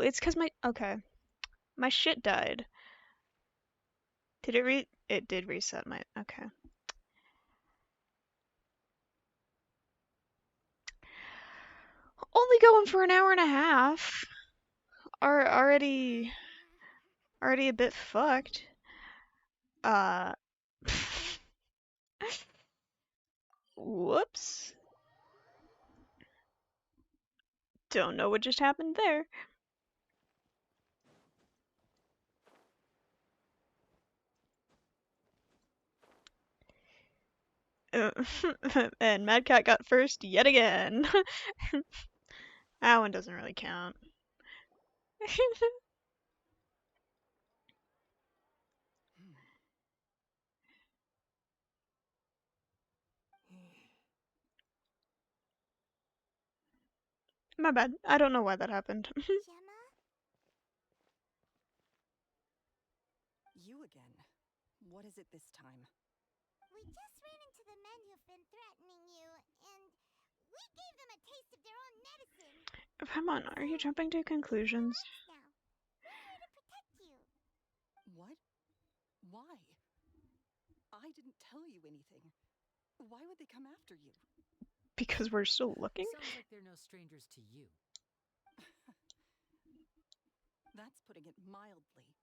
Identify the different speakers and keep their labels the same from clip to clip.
Speaker 1: Oh, it's 'cause okay. My shit died. Did it it did reset my, okay. Only going for an hour and a half. Already a bit fucked. Uh, whoops. Don't know what just happened there. And Mad Cat got first yet again. That one doesn't really count. My bad. I don't know why that happened.
Speaker 2: Gemma?
Speaker 3: You again. What is it this time?
Speaker 2: We just ran into the men who've been threatening you, and we gave them a taste of their own medicine.
Speaker 1: Come on, are you jumping to conclusions?
Speaker 2: Now, we're here to protect you.
Speaker 3: What? Why? I didn't tell you anything. Why would they come after you?
Speaker 1: Because we're still looking?
Speaker 4: Sounds like they're no strangers to you.
Speaker 3: That's putting it mildly.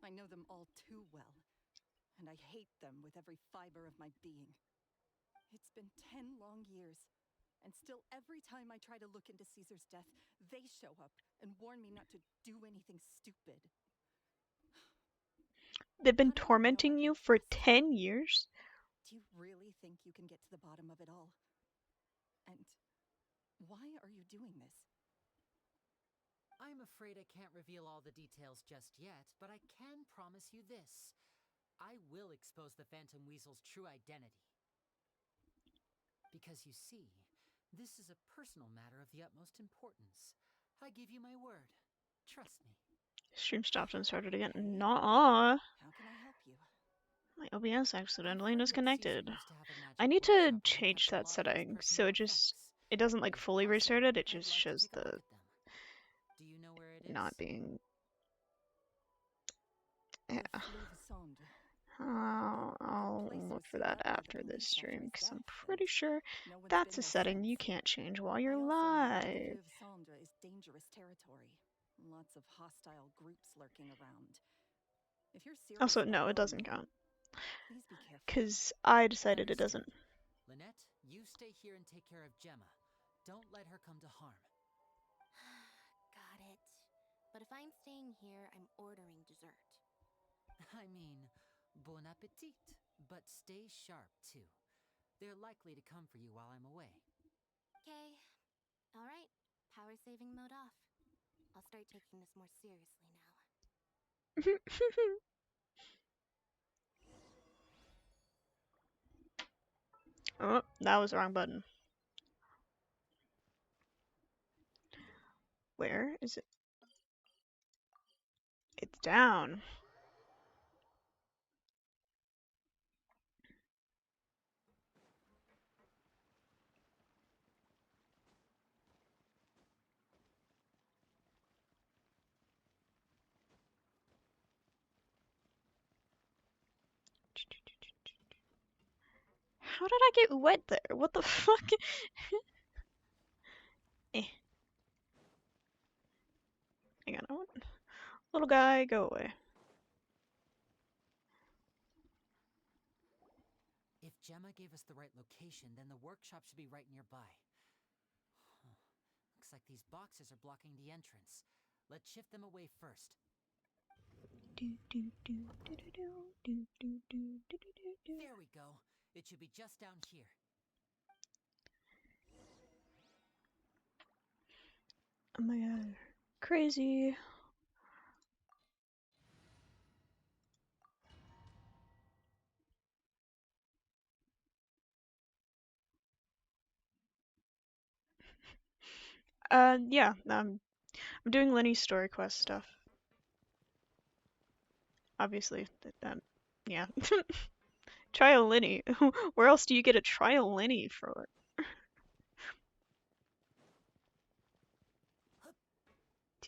Speaker 3: I know them all too well, and I hate them with every fiber of my being. It's been 10 long years, and still every time I try to look into Caesar's death, they show up and warn me not to do anything stupid.
Speaker 1: They've been tormenting you for 10 years?
Speaker 3: Do you really think you can get to the bottom of it all? And why are you doing this?
Speaker 4: I'm afraid I can't reveal all the details just yet, but I can promise you this. I will expose the Phantom Weasel's true identity. Because you see, this is a personal matter of the utmost importance. I give you my word. Trust me.
Speaker 1: Stream stopped and started again. Nuh-uh.
Speaker 3: How can I help you?
Speaker 1: My OBS accidentally disconnected.
Speaker 4: Used to have a magic
Speaker 1: I need to
Speaker 4: workshop where he
Speaker 1: change
Speaker 4: kept a
Speaker 1: that
Speaker 4: lot of his
Speaker 1: setting so
Speaker 4: personal
Speaker 1: it doesn't like
Speaker 4: effects.
Speaker 1: fully
Speaker 4: If
Speaker 1: restart it, it
Speaker 4: possible,
Speaker 1: just
Speaker 4: I'd like to
Speaker 1: shows
Speaker 4: take a
Speaker 1: the
Speaker 4: look at them. Do you know where it is?
Speaker 1: not being. Yeah. I'll look for that after this stream because I'm pretty sure that's a setting you can't change while you're live.
Speaker 3: Is dangerous territory. Lots of hostile groups lurking around. If you're serious
Speaker 1: Also,
Speaker 3: about
Speaker 1: no, it
Speaker 3: going
Speaker 1: doesn't
Speaker 3: there,
Speaker 1: count.
Speaker 3: please be careful.
Speaker 1: Because I decided it doesn't.
Speaker 4: Lynette, you stay here and take care of Gemma. Don't let her come to harm.
Speaker 5: Got it. But if I'm staying here, I'm ordering dessert.
Speaker 4: I mean, bon appetit. But stay sharp, too. They're likely to come for you while I'm away.
Speaker 5: Okay. Alright. Power saving mode off. I'll start taking this more seriously now.
Speaker 1: Oh, that was the wrong button. Where is it? It's down. How did I get wet there? What the fuck? Eh. Hang on. Little guy, go away.
Speaker 4: If Gemma gave us the right location, then the workshop should be right nearby. Looks like these boxes are blocking the entrance. Let's shift them away first. There we go. It should be just down here.
Speaker 1: Oh my god. Crazy. Yeah, I'm doing Lyney's story quest stuff. Obviously, yeah. Trial Lyney. Where else do you get a trial Lyney for?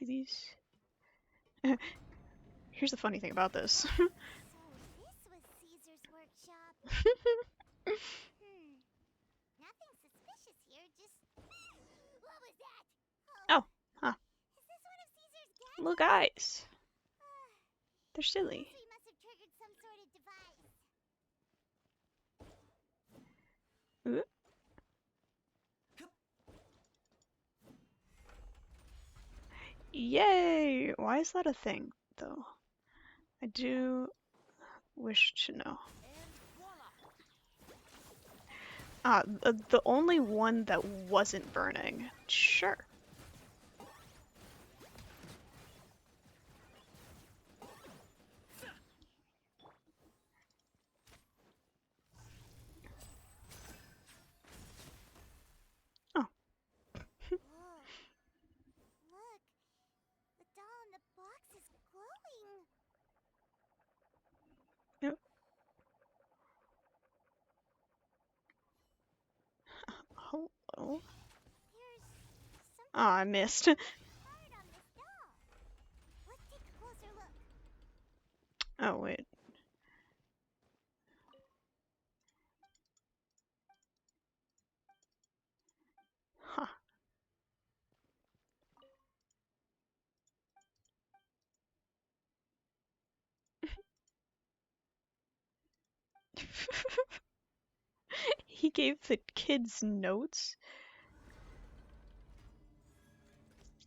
Speaker 1: Do these... Here's the funny thing about this.
Speaker 2: So this was Caesar's workshop. Nothing suspicious here, just... What was that?
Speaker 1: Oh, huh.
Speaker 2: Is this one of Caesar's gadgets?
Speaker 1: Little guys. They're silly.
Speaker 2: We must have triggered some sort of device.
Speaker 1: Ooh. Yay! Why is that a thing, though? I do wish to know. Ah, the only one that wasn't burning. Sure. Oh.
Speaker 2: Whoa. Look. The doll in the box is glowing.
Speaker 1: Yep. Hello?
Speaker 2: There's something
Speaker 1: Oh, I missed.
Speaker 2: hard on this doll. Let's take a closer look.
Speaker 1: Oh, wait. Huh. He gave the kids notes?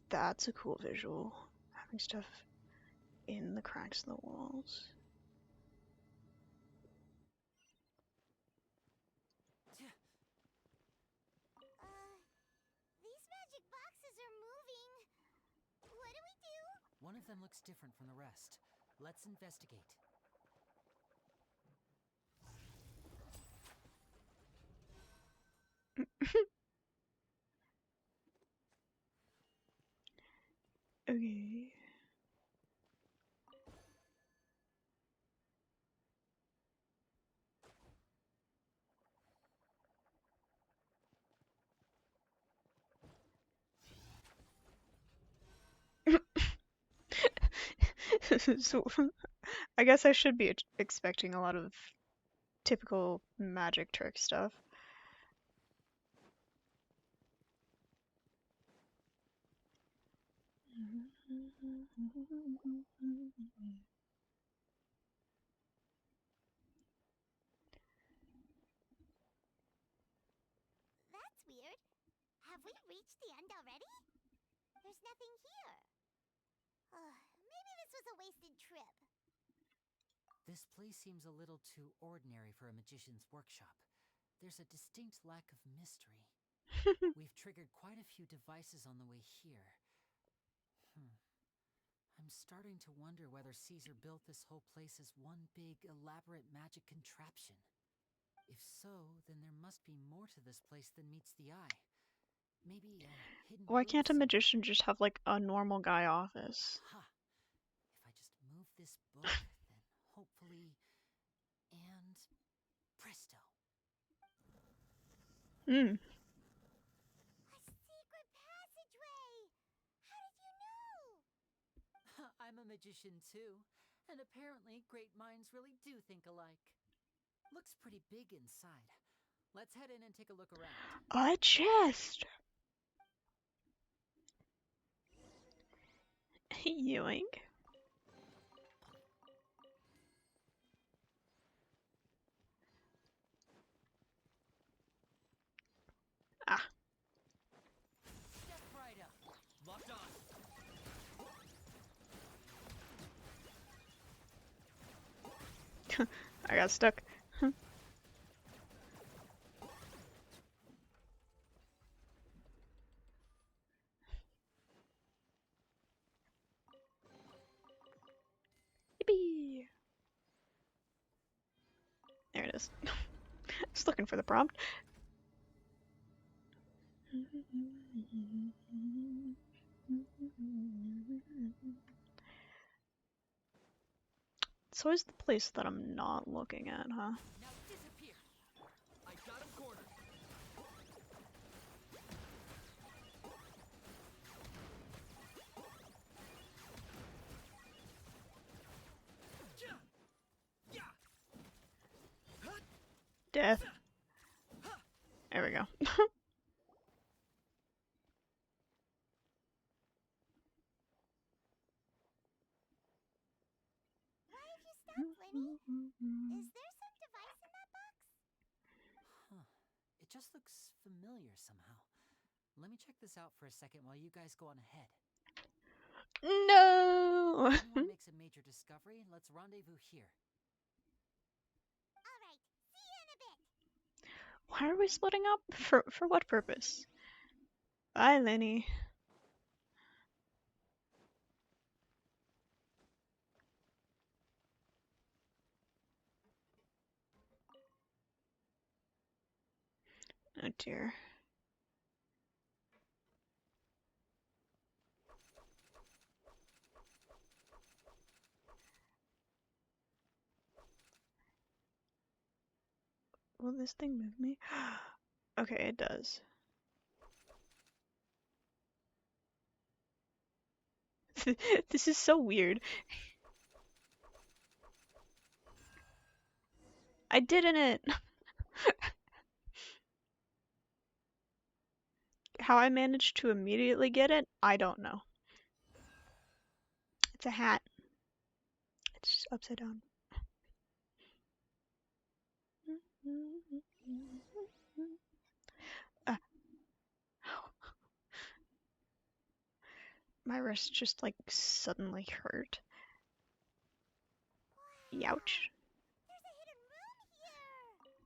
Speaker 1: That's a cool visual. Having stuff in the cracks in the walls.
Speaker 2: These magic boxes are moving. What do we do?
Speaker 4: One of them looks different from the rest. Let's investigate.
Speaker 1: Okay. So, I guess I should be expecting a lot of typical magic trick stuff.
Speaker 2: That's weird. Have we reached the end already? There's nothing here. Maybe this was a wasted trip.
Speaker 4: This place seems a little too ordinary for a magician's workshop. There's a distinct lack of mystery. We've triggered quite a few devices on the way here. I'm starting to wonder whether Caesar built this whole place as one big, elaborate magic contraption. If so, then there must be more to this place than meets the eye. Maybe a hidden
Speaker 1: Why
Speaker 4: room
Speaker 1: can't a
Speaker 4: somewhere.
Speaker 1: magician just have like a normal guy office?
Speaker 4: Ha! If I just move this book, then hopefully... And... presto!
Speaker 1: Hmm.
Speaker 2: A secret passageway! How did you know?
Speaker 4: I'm a magician too, and apparently great minds really do think alike. Looks pretty big inside. Let's head in and take a look around.
Speaker 1: A chest! Yoink. Ah.
Speaker 4: Step right up. Locked on.
Speaker 1: I got stuck. Yippee! There it is. Just looking for the prompt. It's always the place that I'm not looking at, huh?
Speaker 4: Now disappear. I got him cornered.
Speaker 1: Death. There we go.
Speaker 2: Why have you stopped, Lyney? Is there some device in that box?
Speaker 4: Huh. It just looks familiar somehow. Let me check this out for a second while you guys go on ahead.
Speaker 1: No!
Speaker 4: If anyone makes a major discovery, let's rendezvous here.
Speaker 2: All right, see you in a bit.
Speaker 1: Why are we splitting up? For what purpose? Bye, Lyney. Oh dear. Will this thing move me? Okay, it does. This is so weird. I didn't it. How I managed to immediately get it, I don't know. It's a hat. It's just upside down. Ah. My wrist just like suddenly hurt. Youch.
Speaker 2: There's a hidden room here.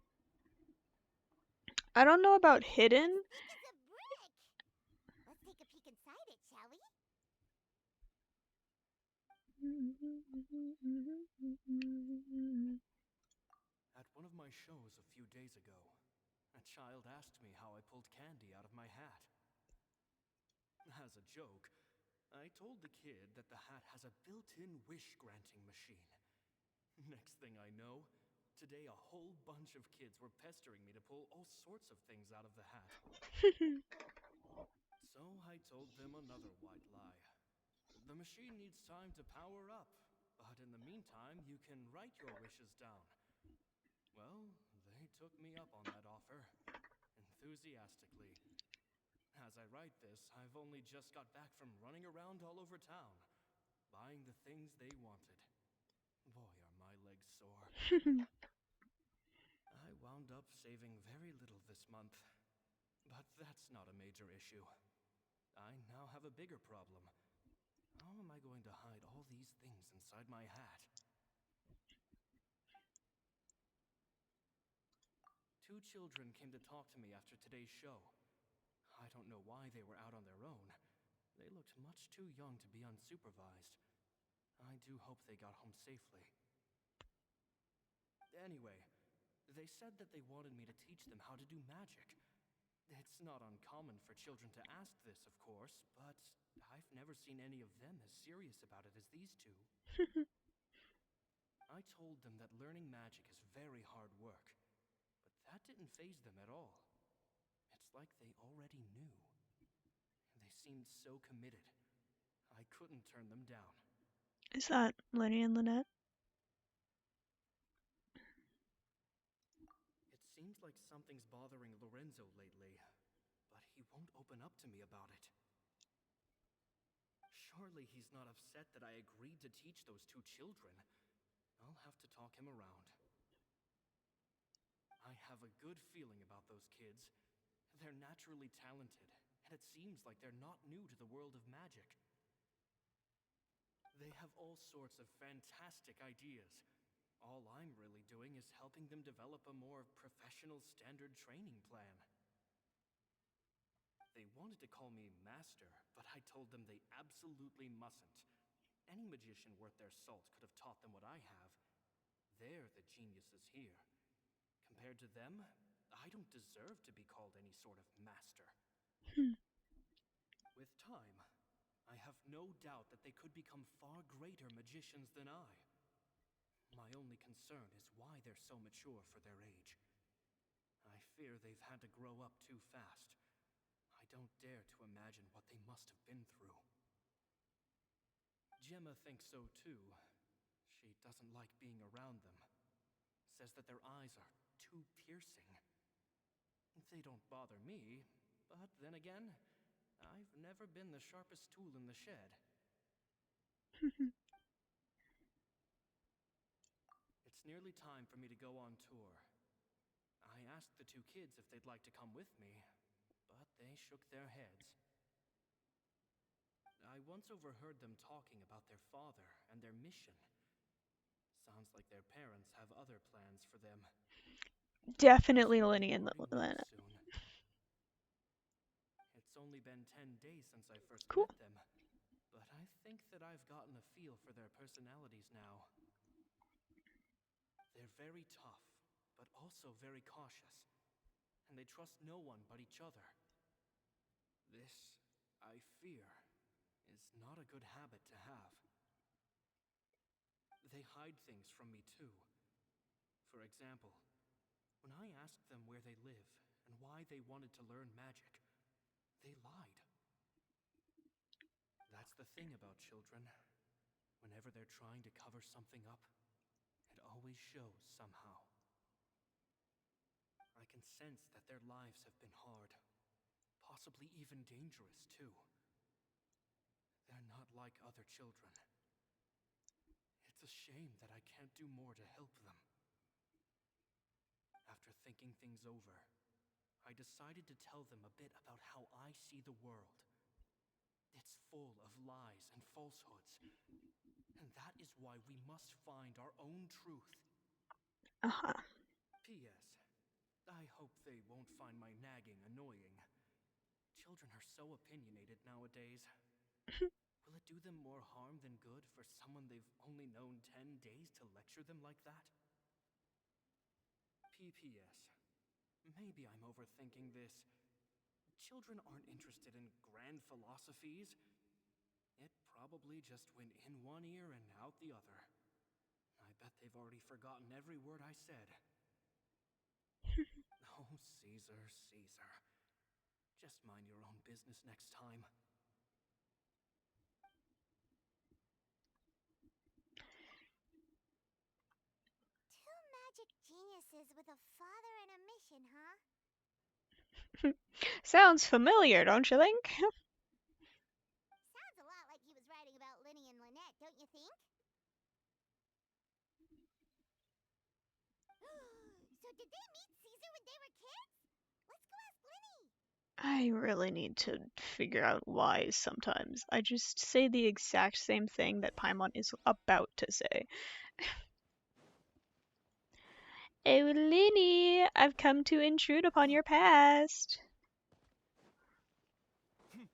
Speaker 1: I don't know about hidden.
Speaker 2: Big as a brick. Let's take a peek inside it, shall we?
Speaker 6: At one of my shows a few days ago, a child asked me how I pulled candy out of my hat. As a joke, I told the kid that the hat has a built-in wish-granting machine. Next thing I know, today a whole bunch of kids were pestering me to pull all sorts of things out of the hat. So I told them another white lie. The machine needs time to power up, but in the meantime, you can write your wishes down. Well, they took me up on that offer, enthusiastically. As I write this, I've only just got back from running around all over town, buying the things they wanted. Boy, are my legs sore. I wound up saving very little this month, but that's not a major issue. I now have a bigger problem. How am I going to hide all these things inside my hat? Two children came to talk to me after today's show. I don't know why they were out on their own. They looked much too young to be unsupervised. I do hope they got home safely. Anyway, they said that they wanted me to teach them how to do magic. It's not uncommon for children to ask this, of course, but I've never seen any of them as serious about it as these two. I told them that learning magic is very hard work, but that didn't faze them at all. It's like they already knew. They seemed so committed. I couldn't turn them down.
Speaker 1: Is that Lenny and Lynette?
Speaker 6: It seems like something's bothering Lorenzo lately, but he won't open up to me about it. Surely he's not upset that I agreed to teach those two children. I'll have to talk him around. I have a good feeling about those kids. They're naturally talented, and it seems like they're not new to the world of magic. They have all sorts of fantastic ideas. All I'm really doing is helping them develop a more professional standard training plan. They wanted to call me Master, but I told them they absolutely mustn't. Any magician worth their salt could have taught them what I have. They're the geniuses here. Compared to them, I don't deserve to be called any sort of master. With time, I have no doubt that they could become far greater magicians than I. My only concern is why they're so mature for their age. I fear they've had to grow up too fast. I don't dare to imagine what they must have been through. Gemma thinks so too. She doesn't like being around them. says that their eyes are too piercing. They don't bother me, but then again, I've never been the sharpest tool in the shed. It's nearly time for me to go on tour. I asked the two kids if they'd like to come with me, but they shook their heads. I once overheard them talking about their father and their mission. Sounds like their parents have other plans for them.
Speaker 1: Definitely Lyney and
Speaker 6: Lynette.
Speaker 1: Lynette.
Speaker 6: It's only been 10 days since I first
Speaker 1: Cool.
Speaker 6: met them, but I think that I've gotten a feel for their personalities now. They're very tough, but also very cautious, and they trust no one but each other. This, I fear, is not a good habit to have. They hide things from me too. For example, when I asked them where they live and why they wanted to learn magic, they lied. That's the thing about children. Whenever they're trying to cover something up, it always shows somehow. I can sense that their lives have been hard, possibly even dangerous too. They're not like other children. It's a shame that I can't do more to help them. After thinking things over, I decided to tell them a bit about how I see the world. It's full of lies and falsehoods, and that is why we must find our own truth.
Speaker 1: Uh-huh.
Speaker 6: P.S. I hope they won't find my nagging annoying. Children are so opinionated nowadays. Will it do them more harm than good for someone they've only known 10 days to lecture them like that? P.P.S. Maybe I'm overthinking this. Children aren't interested in grand philosophies. It probably just went in one ear and out the other. I bet they've already forgotten every word I said. Oh, Caesar, Caesar. Just mind your own business next time.
Speaker 2: Two magic geniuses with a father and a mission, huh?
Speaker 1: Sounds familiar, don't you think?
Speaker 2: Sounds a lot like he was writing about Lyney and Lynette, don't you think? So did they meet Caesar when they were kids? Let's go ask Lyney.
Speaker 1: I really need to figure out why sometimes. I just say the exact same thing that Paimon is about to say. Oh, Lyney, I've come to intrude upon your past.
Speaker 2: Lyney?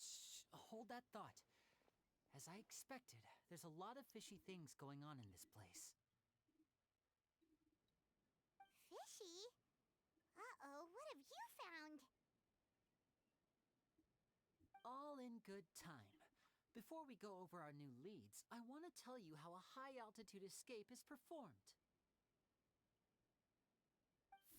Speaker 4: Shh, hold that thought. As I expected, there's a lot of fishy things going on in this place.
Speaker 2: Fishy? Uh-oh, what have you found?
Speaker 4: All in good time. Before we go over our new leads, I want to tell you how a high-altitude escape is performed.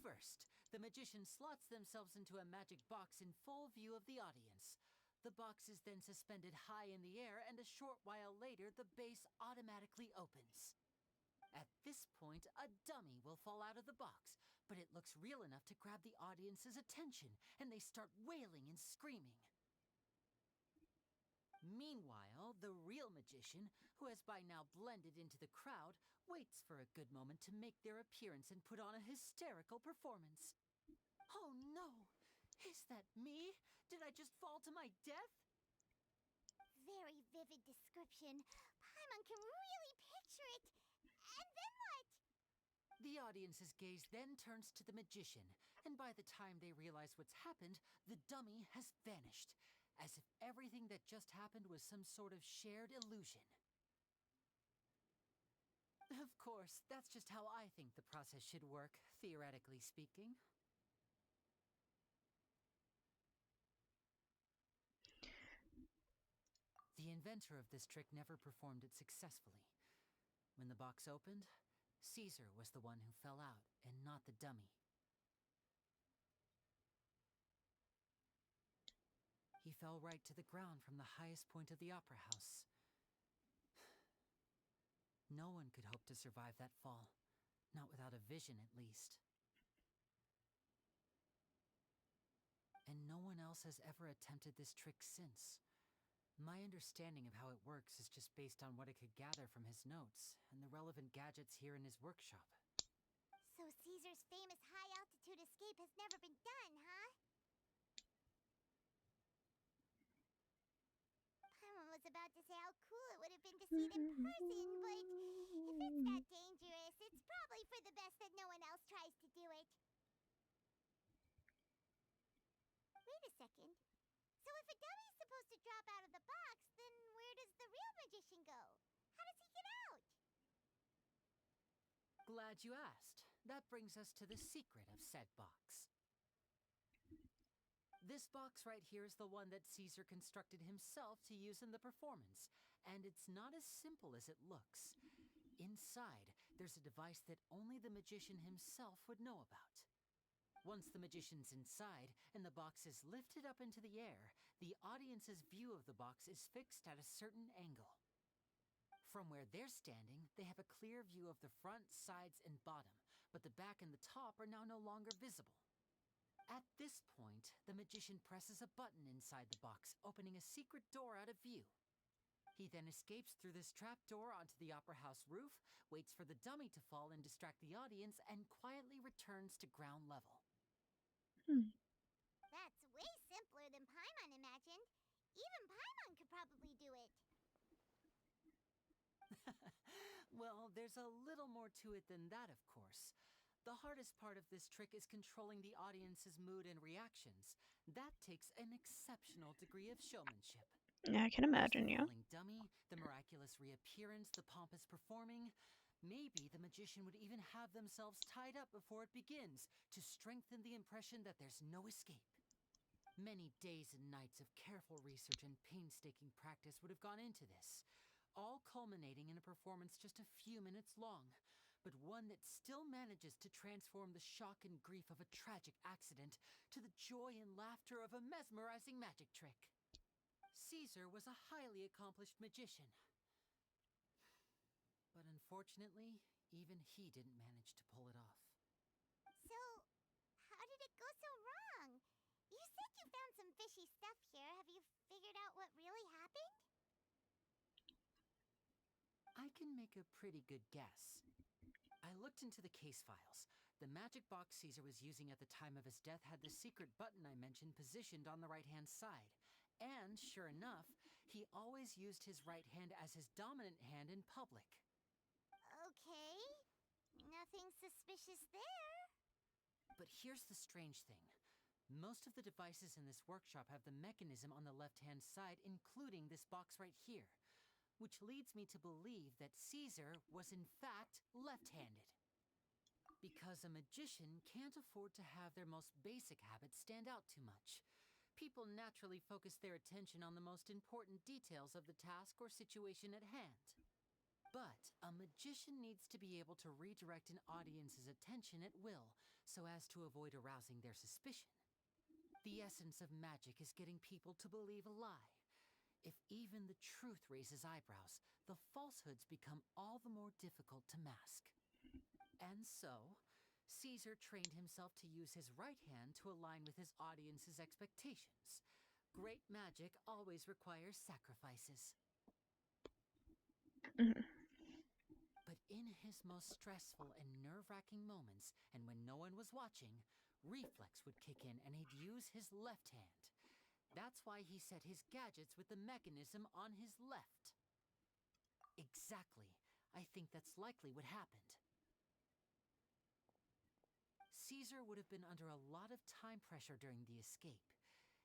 Speaker 4: First, the magician slots themselves into a magic box in full view of the audience. The box is then suspended high in the air, and a short while later, the base automatically opens. At this point, a dummy will fall out of the box, but it looks real enough to grab the audience's attention, and they start wailing and screaming. Meanwhile, the real magician, who has by now blended into the crowd, waits for a good moment to make their appearance and put on a hysterical performance. Oh no! Is that me? Did I just fall to my death?
Speaker 2: Very vivid description. Paimon can really picture it. And then what?
Speaker 4: The audience's gaze then turns to the magician, and by the time they realize what's happened, the dummy has vanished, as if everything that just happened was some sort of shared illusion. Of course, that's just how I think the process should work, theoretically speaking. The inventor of this trick never performed it successfully. When the box opened, Caesar was the one who fell out, and not the dummy. He fell right to the ground from the highest point of the opera house. No one could hope to survive that fall, not without a vision at least. And no one else has ever attempted this trick since. My understanding of how it works is just based on what I could gather from his notes and the relevant gadgets here in his workshop.
Speaker 2: So Caesar's famous high-altitude escape has never been done, huh? Paimon was about to say how cool it would have been to see it in person, but if it's that dangerous, it's probably for the best that no one else tries to do it. Wait a second. So if a dummy's supposed to drop out of the box, then where does the real magician go? How does he get out?
Speaker 4: Glad you asked. That brings us to the secret of said box. This box right here is the one that Caesar constructed himself to use in the performance, and it's not as simple as it looks. Inside, there's a device that only the magician himself would know about. Once the magician's inside and the box is lifted up into the air, the audience's view of the box is fixed at a certain angle. From where they're standing, they have a clear view of the front, sides, and bottom, but the back and the top are now no longer visible. At this point, the magician presses a button inside the box, opening a secret door out of view. He then escapes through this trap door onto the opera house roof, waits for the dummy to fall and distract the audience, and quietly returns to ground level.
Speaker 2: That's way simpler than Paimon imagined. Even Paimon could probably do it.
Speaker 4: Well, there's a little more to it than that, of course. The hardest part of this trick is controlling the audience's mood and reactions. That takes an exceptional degree of showmanship.
Speaker 1: Yeah, I can imagine,
Speaker 4: The
Speaker 1: yeah.
Speaker 4: falling dummy, the miraculous reappearance, the pompous performing. Maybe the magician would even have themselves tied up before it begins to strengthen the impression that there's no escape. Many days and nights of careful research and painstaking practice would have gone into this, all culminating in a performance just a few minutes long, but one that still manages to transform the shock and grief of a tragic accident to the joy and laughter of a mesmerizing magic trick. Caesar was a highly accomplished magician, but unfortunately, even he didn't manage to pull it off.
Speaker 2: So, how did it go so wrong? You said you found some fishy stuff here. Have you figured out what really happened?
Speaker 4: I can make a pretty good guess. I looked into the case files. The magic box Caesar was using at the time of his death had the secret button I mentioned positioned on the right-hand side. And, sure enough, he always used his right hand as his dominant hand in public.
Speaker 2: Okay. Nothing suspicious there.
Speaker 4: But here's the strange thing. Most of the devices in this workshop have the mechanism on the left-hand side, including this box right here, which leads me to believe that Caesar was in fact left-handed. Because a magician can't afford to have their most basic habits stand out too much. People naturally focus their attention on the most important details of the task or situation at hand. But a magician needs to be able to redirect an audience's attention at will so as to avoid arousing their suspicion. The essence of magic is getting people to believe a lie. If even the truth raises eyebrows, the falsehoods become all the more difficult to mask. And so, Caesar trained himself to use his right hand to align with his audience's expectations. Great magic always requires sacrifices. But in his most stressful and nerve-wracking moments, and when no one was watching, reflex would kick in and he'd use his left hand. That's why he set his gadgets with the mechanism on his left. Exactly. I think that's likely what happened. Caesar would have been under a lot of time pressure during the escape.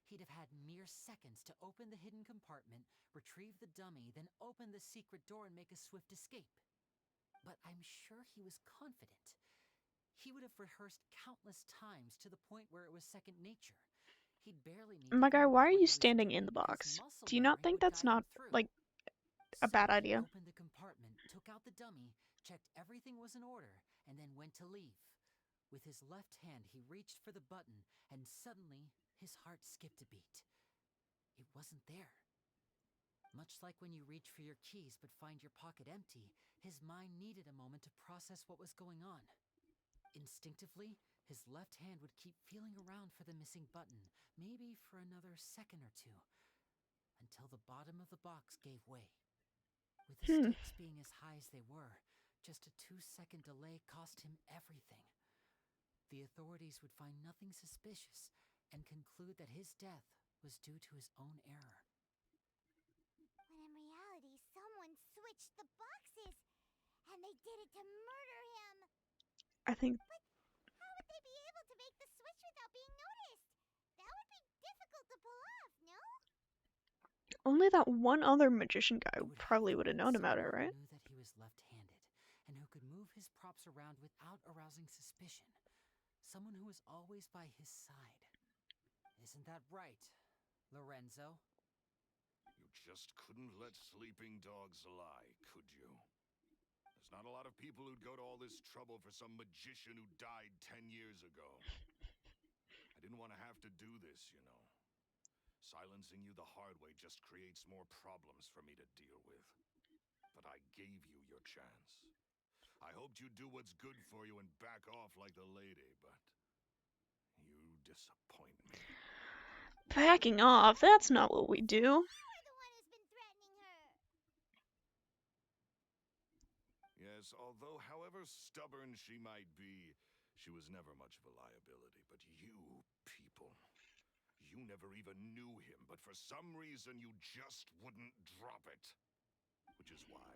Speaker 4: He'd have had mere seconds to open the hidden compartment, retrieve the dummy, then open the secret door and make a swift escape. But I'm sure he was confident. He would have rehearsed countless times to the point where it was second nature. He'd barely need to
Speaker 1: My guy,
Speaker 4: think
Speaker 1: why
Speaker 4: about
Speaker 1: are
Speaker 4: what
Speaker 1: you
Speaker 4: he was
Speaker 1: standing
Speaker 4: doing
Speaker 1: in the
Speaker 4: because
Speaker 1: box?
Speaker 4: muscle
Speaker 1: Do you not
Speaker 4: memory
Speaker 1: think
Speaker 4: would
Speaker 1: that's
Speaker 4: guide him
Speaker 1: not,
Speaker 4: through.
Speaker 1: like, a
Speaker 4: So
Speaker 1: bad
Speaker 4: he
Speaker 1: idea?
Speaker 4: opened the compartment, took out the dummy, checked everything was in order, and then went to leave. With his left hand, he reached for the button, and suddenly, his heart skipped a beat. it wasn't there. Much like when you reach for your keys but find your pocket empty, his mind needed a moment to process what was going on. Instinctively, his left hand would keep feeling around for the missing button, maybe for another second or two, until the bottom of the box gave way. With the stakes being as high as they were, just a 2-second delay cost him everything. The authorities would find nothing suspicious and conclude that his death was due to his own error.
Speaker 2: When in reality, someone switched the boxes, and they did it to murder him.
Speaker 1: I think
Speaker 2: But how would they be able to make the switch without being noticed? That would be difficult to pull off, no?
Speaker 1: only that one other magician guy
Speaker 4: It would
Speaker 1: probably
Speaker 4: have
Speaker 1: would
Speaker 4: to
Speaker 1: have
Speaker 4: be
Speaker 1: known about it,
Speaker 4: someone
Speaker 1: right?
Speaker 4: who knew that he was left-handed and who could move his props around without arousing suspicion. Someone who was always by his side. Isn't that right, Lorenzo?
Speaker 7: You just couldn't let sleeping dogs lie, could you? There's not a lot of people who'd go to all this trouble for some magician who died 10 years ago. I didn't want to have to do this, you know. Silencing you the hard way just creates more problems for me to deal with. But I gave you your chance. I hoped you'd do what's good for you and back off like the lady, but you disappoint me.
Speaker 1: Backing off, that's not what we do.
Speaker 2: You're the one who's been threatening her.
Speaker 7: Yes, although however stubborn she might be, she was never much of a liability. But you people, you never even knew him, but for some reason you just wouldn't drop it. Which is why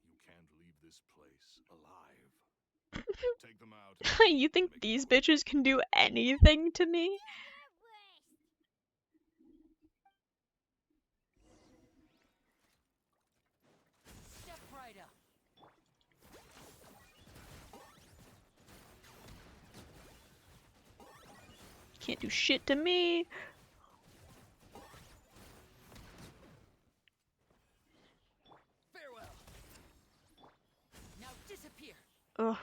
Speaker 7: you can't leave this place alive. Take them out.
Speaker 1: You think these bitches can do anything to me?
Speaker 2: You're worst.
Speaker 4: Step right up.
Speaker 1: Can't do shit to me.
Speaker 4: Farewell. Now disappear.
Speaker 1: Ugh.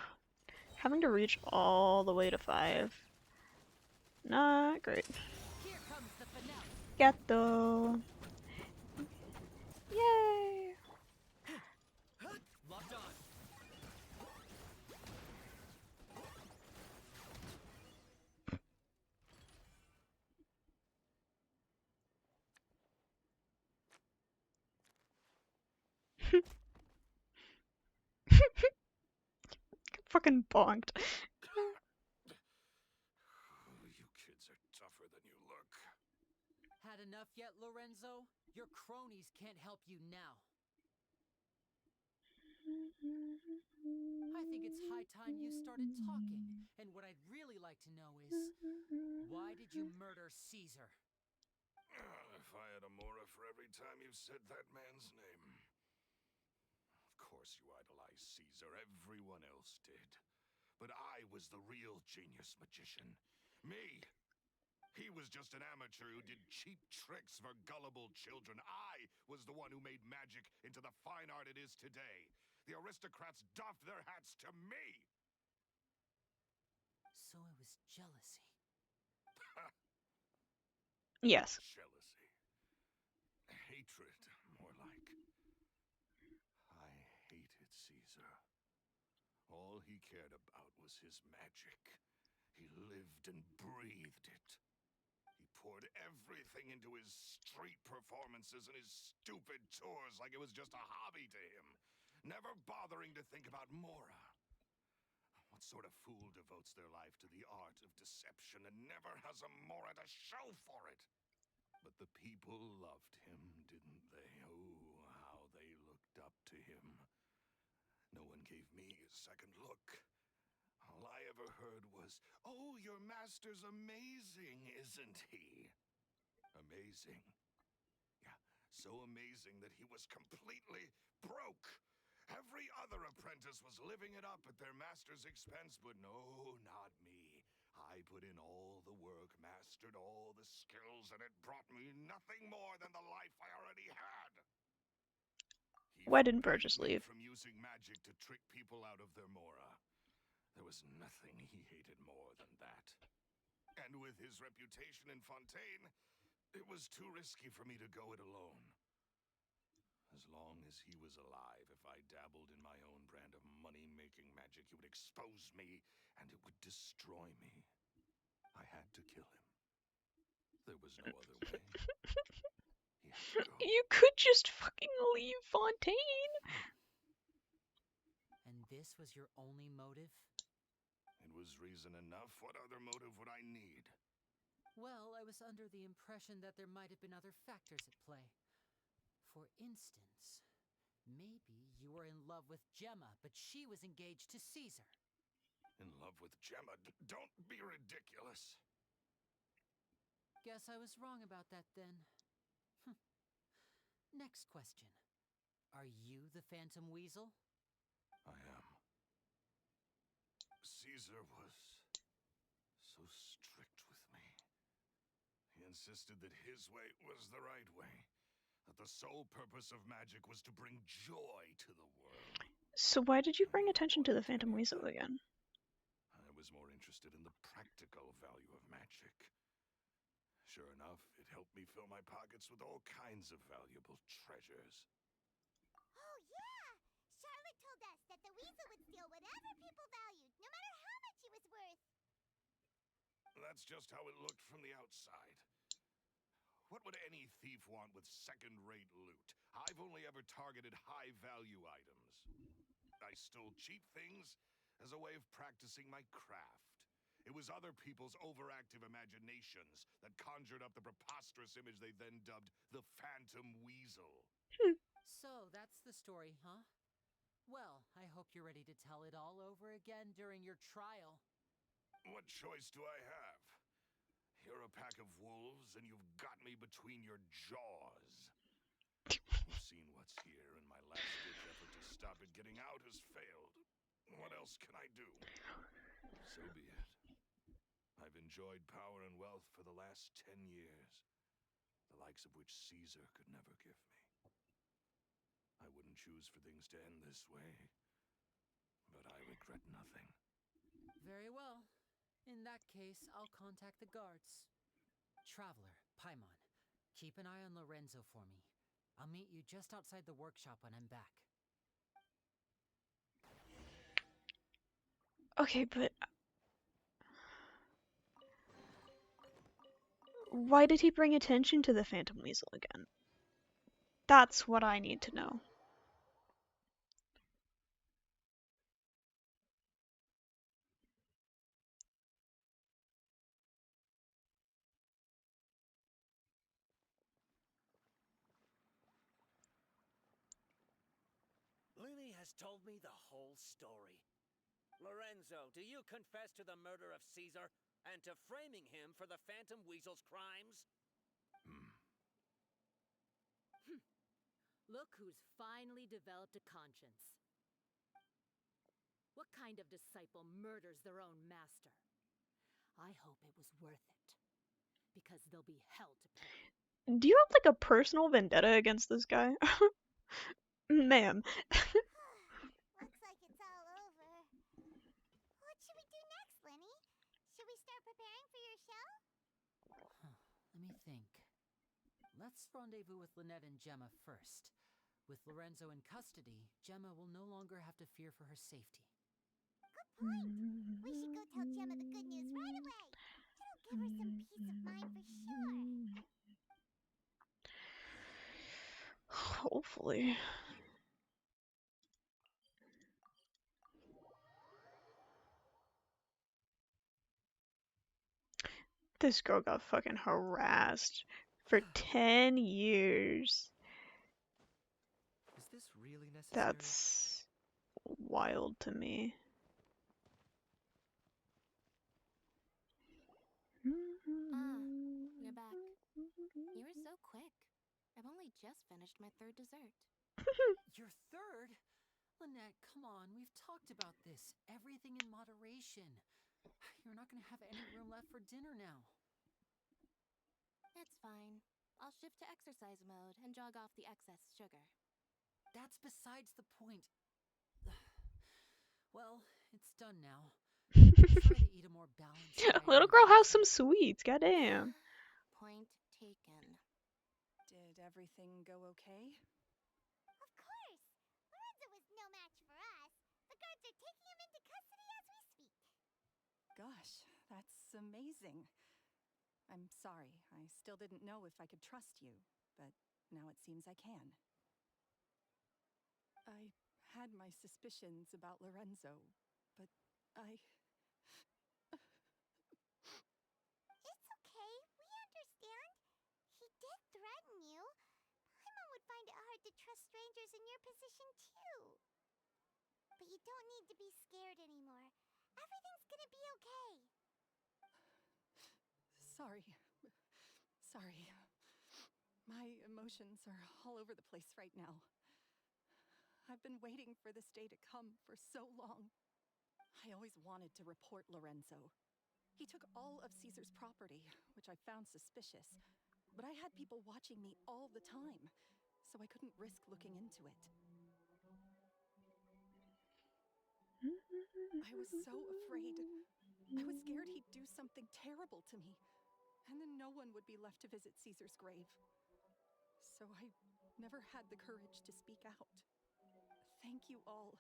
Speaker 1: Having to reach all the way to 5. Not great.
Speaker 4: Here comes the finale.
Speaker 1: Gato. Yay!
Speaker 4: Locked on.
Speaker 1: Fucking bonked.
Speaker 7: You kids are tougher than you look.
Speaker 4: Had enough yet, Lorenzo? Your cronies can't help you now. I think it's high time you started talking. And what I'd really like to know is, why did you murder Caesar?
Speaker 7: If I had a mora for every time you said that man's name. Of course you idolized Caesar, everyone else did. But I was the real genius magician. Me! He was just an amateur who did cheap tricks for gullible children. I was the one who made magic into the fine art it is today. The aristocrats doffed their hats to me!
Speaker 4: So it was jealousy.
Speaker 1: Yes.
Speaker 7: Jealousy. Hatred, more like. I hated Caesar. All he cared about was his magic. He lived and breathed it. He poured everything into his street performances and his stupid tours like it was just a hobby to him, never bothering to think about Mora. What sort of fool devotes their life to the art of deception and never has a Mora to show for it? But the people loved him, didn't they? Oh, how they looked up to him. No one gave me a second look. All I ever heard was, "Oh, your master's amazing, isn't he?" Amazing. Yeah, so amazing that he was completely broke. Every other apprentice was living it up at their master's expense, but no, not me. I put in all the work, mastered all the skills, and it brought me nothing more than the life I already had.
Speaker 1: Why didn't
Speaker 7: forbade
Speaker 1: Burgess
Speaker 7: me
Speaker 1: leave?
Speaker 7: from using magic to trick people out of their mora. There was nothing he hated more than that. And with his reputation in Fontaine, It was too risky for me to go it alone. As long as he was alive, if I dabbled in my own brand of money-making magic, he would expose me, and it would destroy me. I had to kill him. There was no other way. He had to go.
Speaker 1: You could just fucking leave Fontaine.
Speaker 4: And this was your only motive?
Speaker 7: It was reason enough. What other motive would I need?
Speaker 4: Well, I was under the impression that there might have been other factors at play. For instance, maybe you were in love with Gemma, but she was engaged to Caesar.
Speaker 7: In love with Gemma? Don't be ridiculous.
Speaker 4: Guess I was wrong about that then. Next question. Are you the Phantom Weasel?
Speaker 7: I am. Caesar was so strict with me. He insisted that his way was the right way. That the sole purpose of magic was to bring joy to the world.
Speaker 1: So why did you bring attention to the Phantom Weasel again?
Speaker 7: I was more interested in the practical value of magic. Sure enough, it helped me fill my pockets with all kinds of valuable treasures.
Speaker 2: Oh, yeah! Charlotte told us that the weasel would steal whatever people valued, no matter how much it was worth.
Speaker 7: That's just how it looked from the outside. What would any thief want with second-rate loot? I've only ever targeted high-value items. I stole cheap things as a way of practicing my craft. It was other people's overactive imaginations that conjured up the preposterous image they then dubbed the Phantom Weasel.
Speaker 4: So that's the story, huh? Well, I hope you're ready to tell it all over again during your trial.
Speaker 7: What choice do I have? You're a pack of wolves, and you've got me between your jaws. You've seen what's here, and my last-ditch effort to stop it getting out has failed. What else can I do? So be it. I've enjoyed power and wealth for the last 10 years, the likes of which Caesar could never give me. I wouldn't choose for things to end this way, but I regret nothing.
Speaker 4: Very well. In that case, I'll contact the guards. Traveler, Paimon, keep an eye on Lorenzo for me. I'll meet you just outside the workshop when I'm back.
Speaker 1: Okay, but why did he bring attention to the Phantom Weasel again? That's what I need to know.
Speaker 8: Lyney has told me the whole story. Lorenzo, do you confess to the murder of Caesar and to framing him for the Phantom Weasel's crimes?
Speaker 5: Look who's finally developed a conscience. What kind of disciple murders their own master? I hope it was worth it, because there'll be hell to pay.
Speaker 1: Do you have like a personal vendetta against this guy? Ma'am.
Speaker 2: Looks like it's all over. What should we do next, Lyney? Should we start preparing for your show?
Speaker 4: Let me think. Let's rendezvous with Lynette and Gemma first. With Lorenzo in custody, Gemma will no longer have to fear for her safety.
Speaker 2: Good point. We should go tell Gemma the good news right away. It'll give her some peace of mind for sure.
Speaker 1: Hopefully. This girl got fucking harassed for 10 years.
Speaker 9: Is this really necessary?
Speaker 1: That's wild to me.
Speaker 5: You're back. You were so quick. I've only just finished my third dessert.
Speaker 4: Your third? Lynette, come on, we've talked about this. Everything in moderation. You're not gonna have any room left for dinner now.
Speaker 5: It's fine. I'll shift to exercise mode and jog off the excess sugar.
Speaker 4: That's besides the point. Well, it's done now. Try to eat a more balanced diet.
Speaker 1: Little girl has some sweets, goddamn.
Speaker 5: Point taken.
Speaker 3: Did everything go okay?
Speaker 2: Of course! Lorenzo was no match for us. The guards are taking him into custody as we speak.
Speaker 3: Gosh, that's amazing. I'm sorry, I still didn't know if I could trust you, but now it seems I can. I had my suspicions about Lorenzo, but
Speaker 2: It's okay. We understand. He did threaten you. Paimon would find it hard to trust strangers in your position, too. But you don't need to be scared anymore. Everything's gonna be okay.
Speaker 3: Sorry. Sorry. My emotions are all over the place right now. I've been waiting for this day to come for so long. I always wanted to report Lorenzo. He took all of Caesar's property, which I found suspicious. But I had people watching me all the time, so I couldn't risk looking into it. I was so afraid. I was scared he'd do something terrible to me, and then no one would be left to visit Caesar's grave. So I never had the courage to speak out. Thank you all.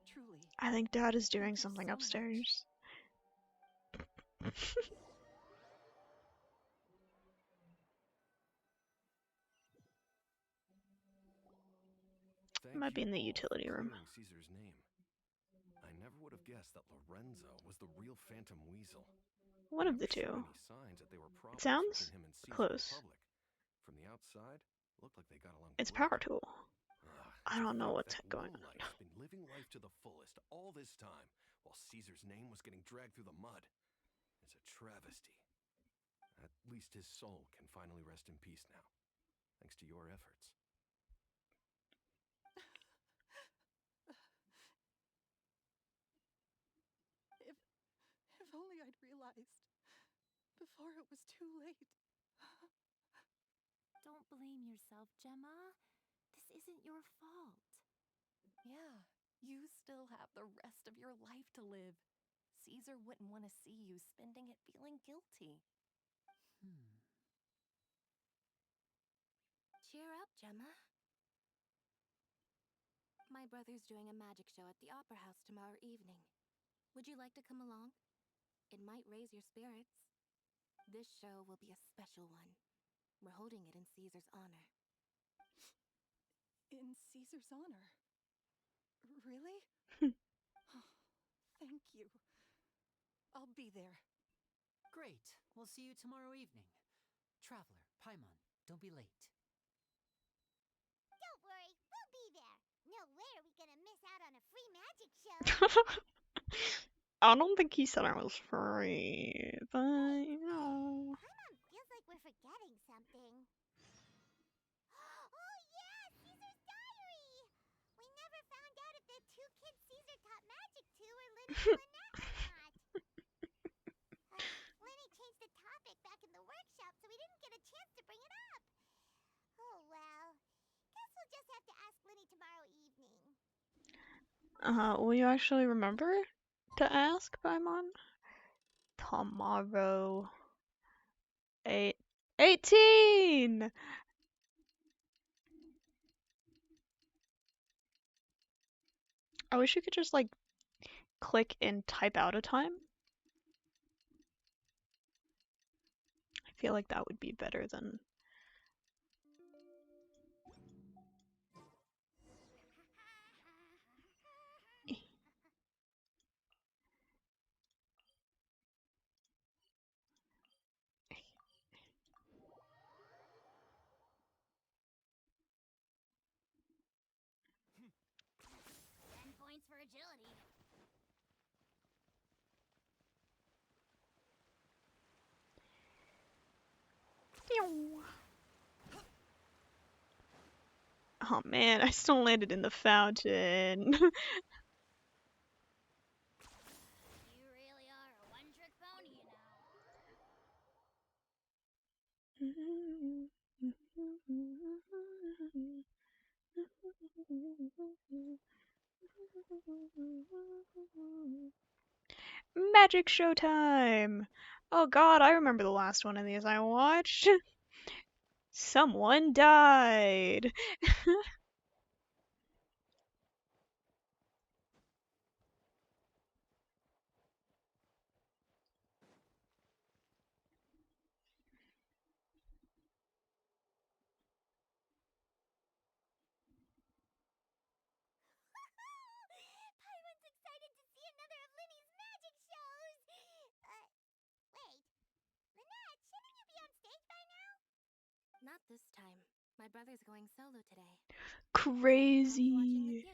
Speaker 3: Truly.
Speaker 1: I think Dad is doing
Speaker 3: Thank you
Speaker 1: something
Speaker 3: so much.
Speaker 1: upstairs.
Speaker 7: Thank
Speaker 1: Might be
Speaker 7: you
Speaker 1: in the
Speaker 7: all
Speaker 1: utility
Speaker 7: for
Speaker 1: room.
Speaker 7: clearing Caesar's name. I never would have guessed that Lorenzo was the real Phantom Weasel.
Speaker 1: One of the
Speaker 7: Never showed
Speaker 1: two.
Speaker 7: any signs that they were problems
Speaker 1: Sounds
Speaker 7: between him and Caesar
Speaker 1: close.
Speaker 7: in public. From the outside, looked like they got along
Speaker 1: It's
Speaker 7: great.
Speaker 1: Power Tool. I don't know what's going on.
Speaker 7: Lowlife's been living life to the fullest all this time, while Caesar's name was getting dragged through the mud. It's a travesty. At least his soul can finally rest in peace now, thanks to your efforts.
Speaker 3: If only I'd realized before it was too late.
Speaker 5: Don't blame yourself, Gemma. This isn't your fault. Yeah, you still have the rest of your life to live. Caesar wouldn't want to see you spending it feeling guilty. Cheer up, Gemma. My brother's doing a magic show at the Opera House tomorrow evening. Would you like to come along? It might raise your spirits. This show will be a special one. We're holding it in Caesar's honor.
Speaker 3: In Caesar's honor? Really? Oh, thank you. I'll be there.
Speaker 4: Great. We'll see you tomorrow evening. Traveler, Paimon, don't be late.
Speaker 2: Don't worry, we'll be there. No way are we gonna miss out on a free magic show.
Speaker 1: I don't think he said I was free, but you know.
Speaker 2: Paimon feels like we're forgetting something. Oh yeah, Caesar's diary! We never found out if the two kids Caesar taught magic to were Lyney and Lynette or not. Lyney changed the topic back in the workshop, so we didn't get a chance to bring it up. Oh well. Guess we'll just have to ask Lyney tomorrow evening.
Speaker 1: Will you actually remember to ask, Paimon? Tomorrow. 18! I wish you could just, like, click and type out a time. I feel like that would be better than...
Speaker 2: Points for agility.
Speaker 1: Oh man, I still landed in the fountain.
Speaker 2: You really are a one-trick pony, you
Speaker 1: Magic show time! Oh god, I remember the last one of these I watched. Someone died.
Speaker 2: Paimon's excited to see another of Lyney's magic shows! Wait. Lynette, shouldn't you be on stage by now?
Speaker 5: Not this time. My brother's going solo today. I'll be watching with
Speaker 1: Crazy.
Speaker 5: you.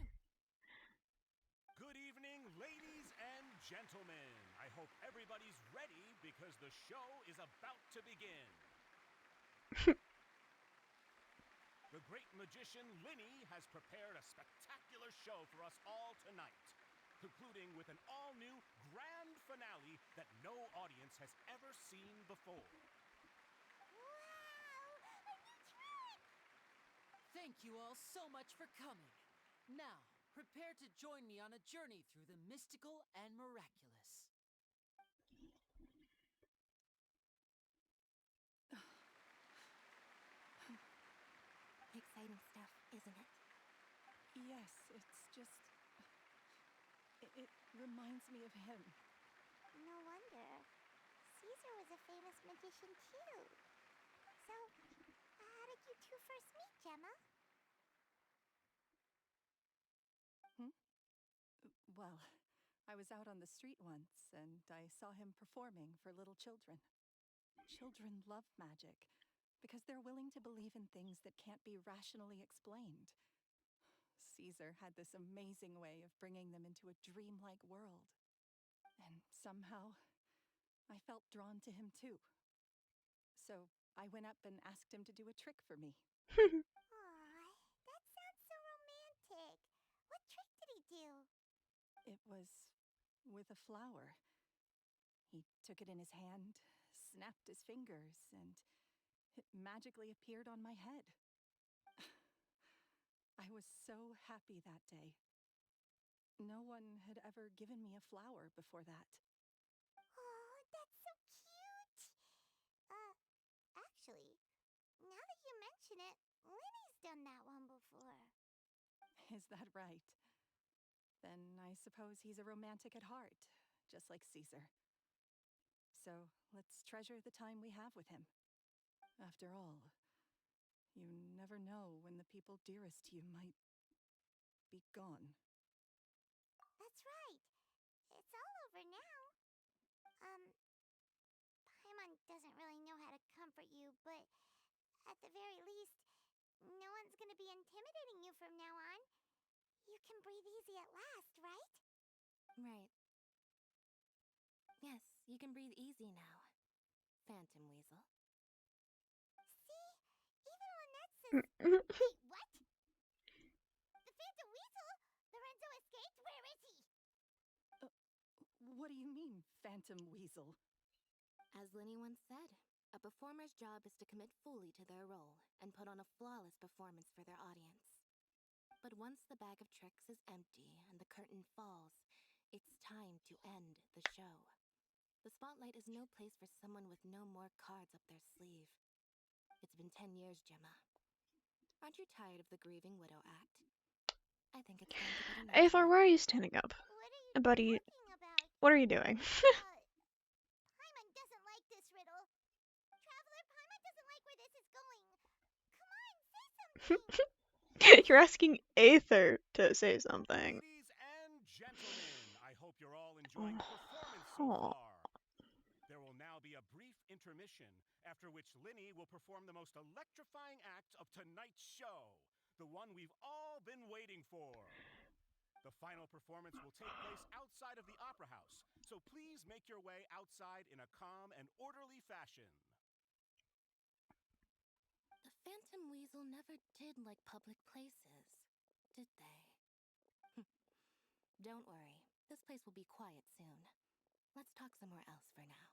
Speaker 7: Good evening, ladies and gentlemen. I hope everybody's ready because the show is about to begin. The great magician Lyney has prepared a spectacular show for us all tonight, concluding with an all-new grand finale that no audience has ever seen before.
Speaker 2: Wow! A new trick!
Speaker 4: Thank you all so much for coming. Now, prepare to join me on a journey through the mystical and miraculous.
Speaker 5: Exciting stuff, isn't it?
Speaker 3: Yes, it's just. It reminds me of him.
Speaker 2: No wonder. Caesar was a famous magician too. So, how did you two first meet, Gemma?
Speaker 3: Well, I was out on the street once, and I saw him performing for little children. Children love magic because they're willing to believe in things that can't be rationally explained. Caesar had this amazing way of bringing them into a dreamlike world. And somehow, I felt drawn to him too. So I went up and asked him to do a trick for me.
Speaker 2: Aw, that sounds so romantic. What trick did he do?
Speaker 3: It was with a flower. He took it in his hand, snapped his fingers, and it magically appeared on my head. I was so happy that day. No one had ever given me a flower before that.
Speaker 2: Oh, that's so cute! Actually, now that you mention it, Lyney's done that one before.
Speaker 3: Is that right? Then I suppose he's a romantic at heart, just like Caesar. So let's treasure the time we have with him. After all, you never know when the people dearest to you might be gone.
Speaker 2: That's right. It's all over now. Paimon doesn't really know how to comfort you, but at the very least, no one's gonna be intimidating you from now on. You can breathe easy at last, right?
Speaker 5: Right. Yes, you can breathe easy now, Phantom Weasel.
Speaker 2: See? Even Lynette says... Wait, what? The Phantom Weasel? Lorenzo escaped? Where is he?
Speaker 3: What do you mean, Phantom Weasel?
Speaker 5: As Lyney once said, a performer's job is to commit fully to their role and put on a flawless performance for their audience. But once the bag of tricks is empty and the curtain falls, it's time to end the show. The spotlight is no place for someone with no more cards up their sleeve. It's been 10 years, Gemma. Aren't you tired of the grieving widow act? I think it's time to put an end to
Speaker 1: Aethor,
Speaker 5: it.
Speaker 1: why are you standing up?
Speaker 2: What are you
Speaker 1: Buddy,
Speaker 2: talking about?
Speaker 1: what are you doing?
Speaker 2: Paimon doesn't like this riddle. Traveler, Paimon doesn't like where this is going. Come on, say something!
Speaker 1: You're asking Aether to say something.
Speaker 7: Ladies and gentlemen, I hope you're all enjoying the performance so
Speaker 1: Oh.
Speaker 7: far. There will now be a brief intermission, after which Lyney will perform the most electrifying act of tonight's show, the one we've all been waiting for. The final performance will take place outside of the Opera House, so please make your way outside in a calm and orderly fashion.
Speaker 5: The Phantom Weasel never did like public places, did they? Don't worry, this place will be quiet soon. Let's talk somewhere else for now.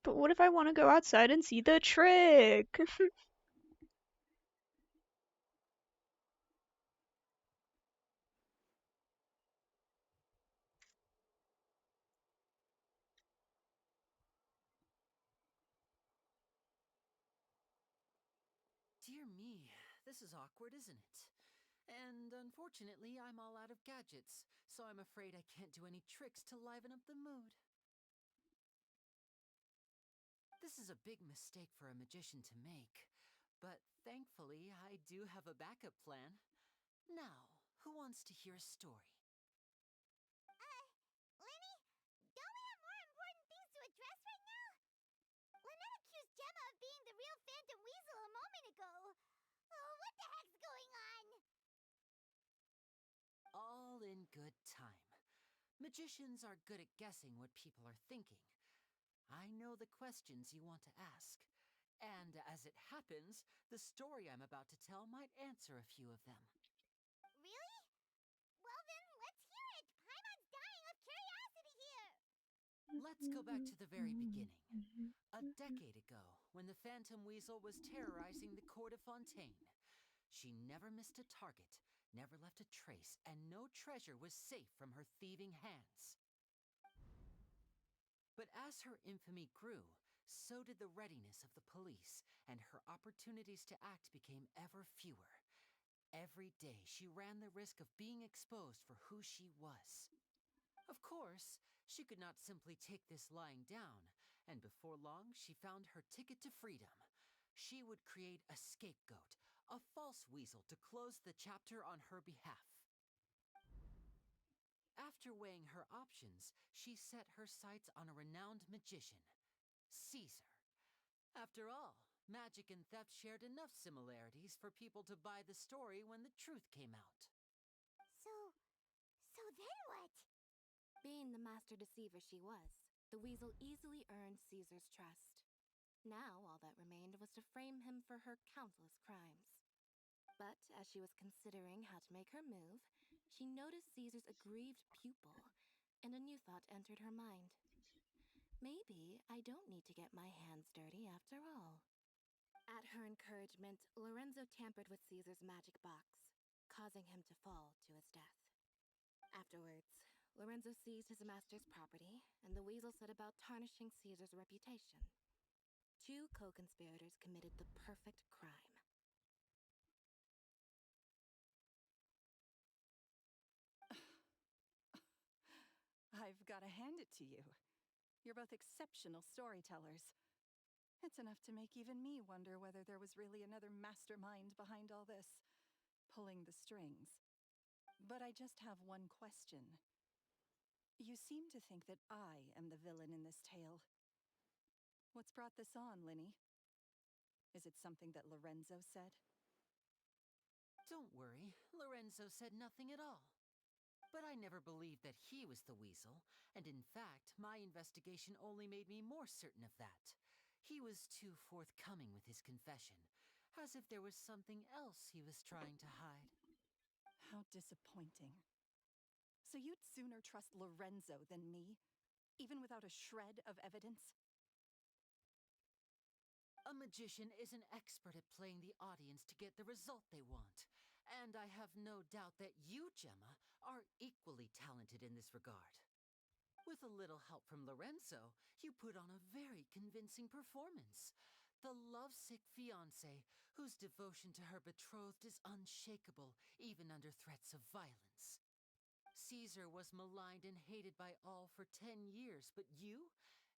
Speaker 1: But what if I want to go outside and see the trick?
Speaker 4: Dear me, this is awkward, isn't it? And unfortunately, I'm all out of gadgets, so I'm afraid I can't do any tricks to liven up the mood. This is a big mistake for a magician to make, but thankfully, I do have a backup plan. Now, who wants to hear a story?
Speaker 2: Lyney, don't we have more important things to address right now? Lynette accused Gemma of being the real Phantom Weasel a moment ago. Oh, what the heck's going on?
Speaker 4: All in good time. Magicians are good at guessing what people are thinking. I know the questions you want to ask. And as it happens, the story I'm about to tell might answer a few of them.
Speaker 2: Really? Well then, let's hear it! Paimon's dying of curiosity here!
Speaker 4: Let's go back to the very beginning. A decade ago, when the Phantom Weasel was terrorizing the court of Fontaine. She never missed a target, never left a trace, and no treasure was safe from her thieving hands. But as her infamy grew, so did the readiness of the police, and her opportunities to act became ever fewer. Every day she ran the risk of being exposed for who she was. Of course, she could not simply take this lying down, and before long she found her ticket to freedom. She would create a scapegoat, a false weasel to close the chapter on her behalf. After weighing her options, she set her sights on a renowned magician, Caesar. After all, magic and theft shared enough similarities for people to buy the story when the truth came out.
Speaker 2: So then what?
Speaker 5: Being the master deceiver she was, the weasel easily earned Caesar's trust. Now all that remained was to frame him for her countless crimes. But as she was considering how to make her move, she noticed Caesar's aggrieved pupil, and a new thought entered her mind. Maybe I don't need to get my hands dirty after all. At her encouragement, Lorenzo tampered with Caesar's magic box, causing him to fall to his death. Afterwards, Lorenzo seized his master's property, and the weasel set about tarnishing Caesar's reputation. Two co-conspirators committed the perfect crime.
Speaker 3: I've got to hand it to you. You're both exceptional storytellers. It's enough to make even me wonder whether there was really another mastermind behind all this, pulling the strings. But I just have one question. You seem to think that I am the villain in this tale. What's brought this on, Lyney? Is it something that Lorenzo said?
Speaker 4: Don't worry, Lorenzo said nothing at all. But I never believed that he was the weasel, and in fact, my investigation only made me more certain of that. He was too forthcoming with his confession, as if there was something else he was trying to hide.
Speaker 3: How disappointing. So you'd sooner trust Lorenzo than me, even without a shred of evidence?
Speaker 4: A magician is an expert at playing the audience to get the result they want. And I have no doubt that you, Gemma, are equally talented in this regard. With a little help from Lorenzo, you put on a very convincing performance. The lovesick fiancée, whose devotion to her betrothed is unshakable, even under threats of violence. Caesar was maligned and hated by all for 10 years, but you?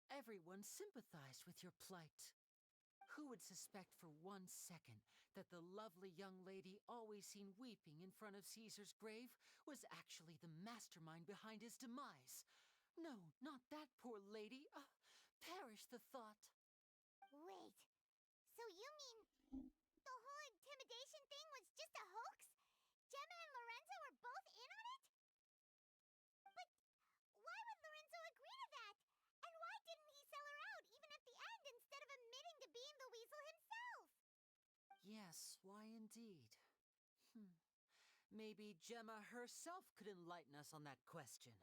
Speaker 4: Everyone sympathized with your plight. Who would suspect for 1 second that the lovely young lady always seen weeping in front of Caesar's grave was actually the mastermind behind his demise? No, not that poor lady. Perish the thought.
Speaker 2: Wait, so you mean the whole intimidation thing was just a hoax? Gemma and Lorenzo were both in on it? But why would Lorenzo agree to that? And why didn't he sell her out even at the end instead of admitting to being the weasel himself?
Speaker 4: Yes, why indeed? Maybe Gemma herself could enlighten us on that question.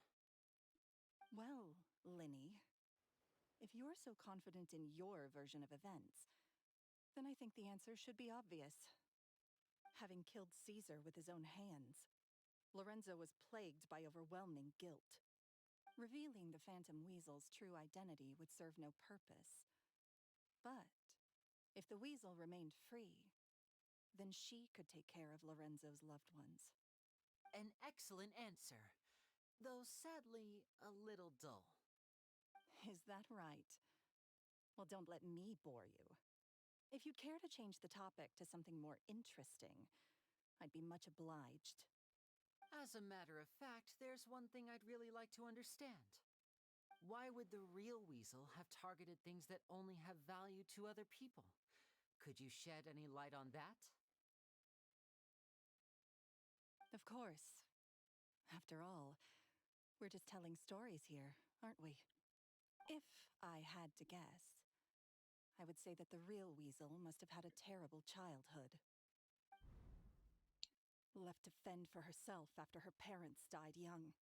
Speaker 3: Well, Lyney, If you're so confident in your version of events, then I think the answer should be obvious. Having killed Caesar with his own hands, Lorenzo was plagued by overwhelming guilt. Revealing the Phantom Weasel's true identity would serve no purpose. But if the weasel remained free, then she could take care of Lorenzo's loved ones.
Speaker 4: An excellent answer, though sadly a little dull.
Speaker 3: Is that right? Well, don't let me bore you. If you'd care to change the topic to something more interesting, I'd be much obliged.
Speaker 4: As a matter of fact, there's one thing I'd really like to understand. Why would the real weasel have targeted things that only have value to other people? Could you shed any light on that?
Speaker 3: Of course. After all, we're just telling stories here, aren't we? If I had to guess, I would say that the real weasel must have had a terrible childhood. Left to fend for herself after her parents died young.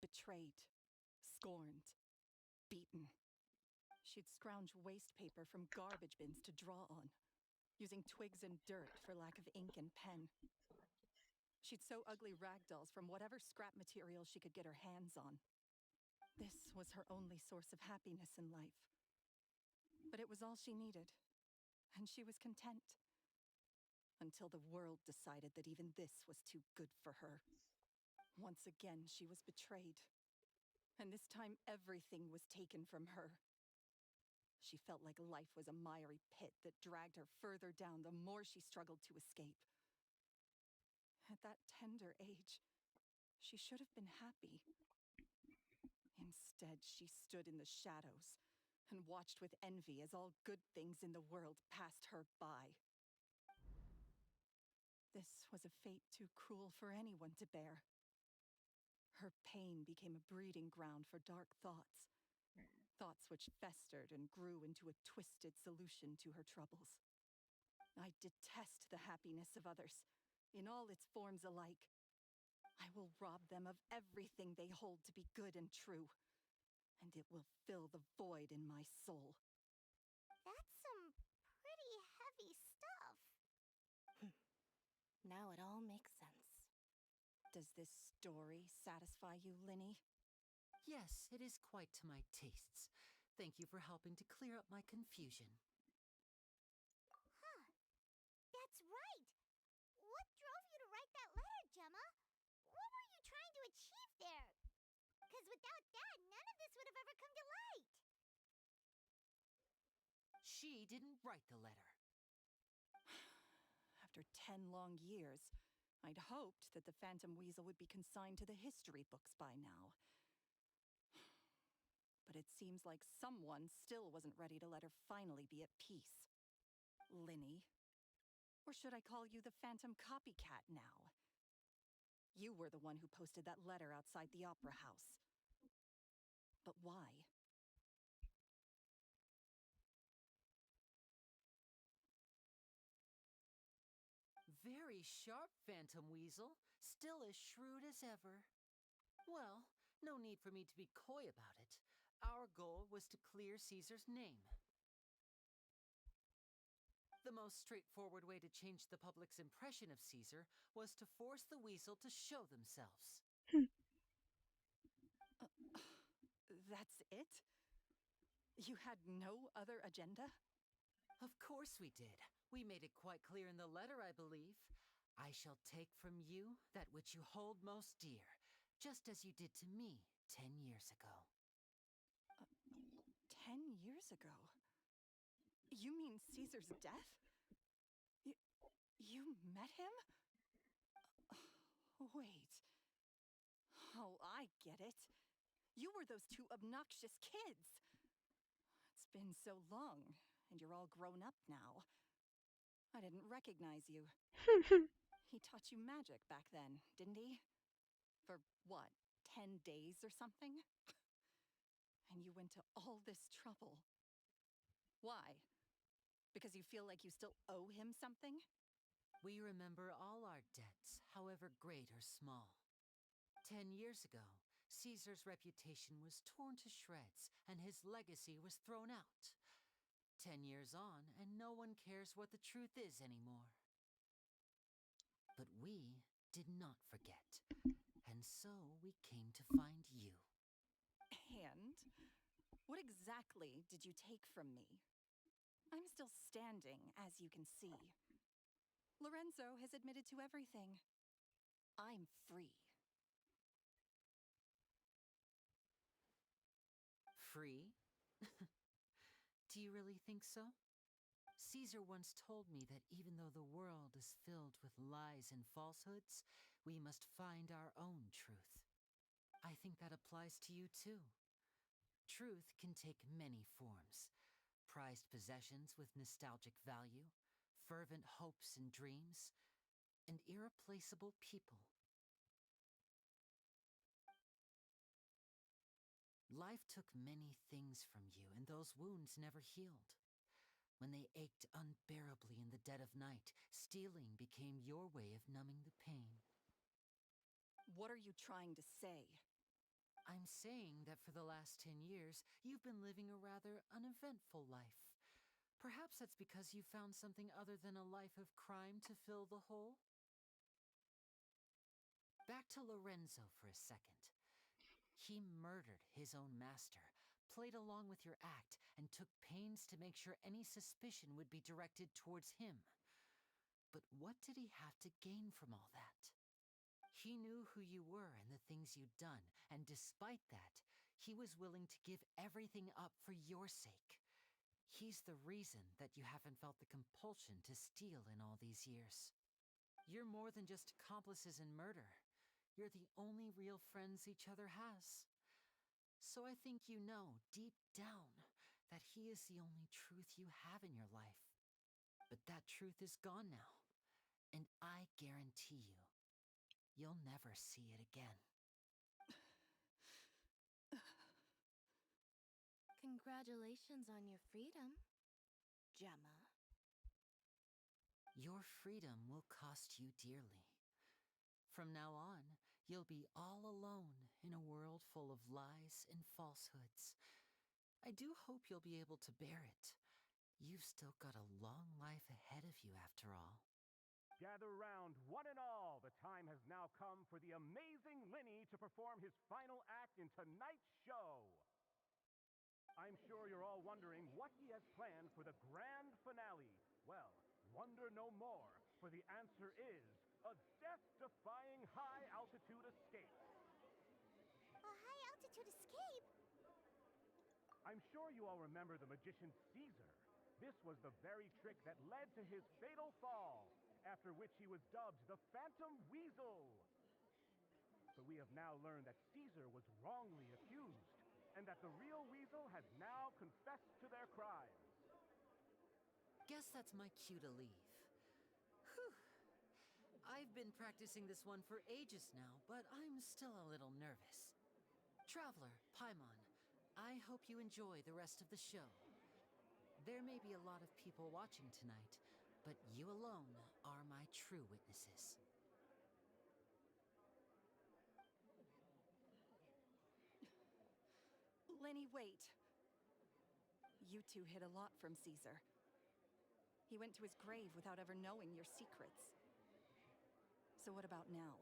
Speaker 3: Betrayed, scorned, beaten. She'd scrounge waste paper from garbage bins to draw on, using twigs and dirt for lack of ink and pen. She'd sew ugly rag dolls from whatever scrap material she could get her hands on. This was her only source of happiness in life. But it was all she needed, and she was content. Until the world decided that even this was too good for her. Once again, she was betrayed. And this time, everything was taken from her. She felt like life was a miry pit that dragged her further down the more she struggled to escape. At that tender age, she should have been happy. Instead, she stood in the shadows and watched with envy as all good things in the world passed her by. This was a fate too cruel for anyone to bear. Her pain became a breeding ground for dark thoughts. Thoughts which festered and grew into a twisted solution to her troubles. I detest the happiness of others, in all its forms alike. I will rob them of everything they hold to be good and true, and it will fill the void in my soul.
Speaker 2: That's some pretty heavy stuff.
Speaker 5: Now it all makes sense.
Speaker 3: Does this story satisfy you, Lyney?
Speaker 4: Yes, it is quite to my tastes. Thank you for helping to clear up my confusion.
Speaker 2: Huh. That's right. What drove you to write that letter, Gemma? What were you trying to achieve there? Because without that, none of this would have ever come to light.
Speaker 4: She didn't write the letter.
Speaker 3: After 10 long years, I'd hoped that the Phantom Weasel would be consigned to the history books by now. But it seems like someone still wasn't ready to let her finally be at peace. Lyney. Or should I call you the Phantom Copycat now? You were the one who posted that letter outside the opera house. But why?
Speaker 4: Very sharp, Phantom Weasel. Still as shrewd as ever. Well, no need for me to be coy about it. Our goal was to clear Caesar's name. The most straightforward way to change the public's impression of Caesar was to force the weasel to show themselves.
Speaker 3: That's it? You had no other agenda?
Speaker 4: Of course we did. We made it quite clear in the letter, I believe. I shall take from you that which you hold most dear, just as you did to me 10 years ago.
Speaker 3: 10 years ago? You mean Caesar's death? You met him? Wait. Oh, I get it. You were those two obnoxious kids. It's been so long, and you're all grown up now. I didn't recognize you. He taught you magic back then, didn't he? For what, 10 days or something? And you went to all this trouble. Why? Because you feel like you still owe him something?
Speaker 4: We remember all our debts, however great or small. 10 years ago, Caesar's reputation was torn to shreds, and his legacy was thrown out. 10 years on, and no one cares what the truth is anymore. But we did not forget, and so we came to find you.
Speaker 3: And? What exactly did you take from me? I'm still standing, as you can see. Lorenzo has admitted to everything. I'm free.
Speaker 4: Free? Do you really think so? Caesar once told me that even though the world is filled with lies and falsehoods, we must find our own truth. I think that applies to you too. Truth can take many forms: prized possessions with nostalgic value, fervent hopes and dreams, and irreplaceable people. Life took many things from you, and those wounds never healed. When they ached unbearably in the dead of night, stealing became your way of numbing the pain.
Speaker 3: What are you trying to say?
Speaker 4: I'm saying that for the last 10 years, you've been living a rather uneventful life. Perhaps that's because you found something other than a life of crime to fill the hole? Back to Lorenzo for a second. He murdered his own master, played along with your act, and took pains to make sure any suspicion would be directed towards him. But what did he have to gain from all that? He knew who you were and the things you'd done, and despite that, he was willing to give everything up for your sake. He's the reason that you haven't felt the compulsion to steal in all these years. You're more than just accomplices in murder. You're the only real friends each other has. So I think you know, deep down, that he is the only truth you have in your life. But that truth is gone now, and I guarantee you, you'll never see it again.
Speaker 5: Congratulations on your freedom, Gemma.
Speaker 4: Your freedom will cost you dearly. From now on, you'll be all alone in a world full of lies and falsehoods. I do hope you'll be able to bear it. You've still got a long life ahead of you after all.
Speaker 10: Gather round, one and all. The time has now come for the amazing Lyney to perform his final act in tonight's show. I'm sure you're all wondering what he has planned for the grand finale. Well, wonder no more, for the answer is a death-defying high-altitude escape.
Speaker 2: A high-altitude escape?
Speaker 10: I'm sure you all remember the magician Caesar. This was the very trick that led to his fatal fall, after which he was dubbed the Phantom Weasel. But we have now learned that Caesar was wrongly accused, and that the real Weasel has now confessed to their crimes.
Speaker 4: Guess that's my cue to leave. Whew. I've been practicing this one for ages now, but I'm still a little nervous. Traveler, Paimon, I hope you enjoy the rest of the show. There may be a lot of people watching tonight, but you alone are my true witnesses.
Speaker 3: Lyney, wait. You two hid a lot from Caesar. He went to his grave without ever knowing your secrets. So what about now?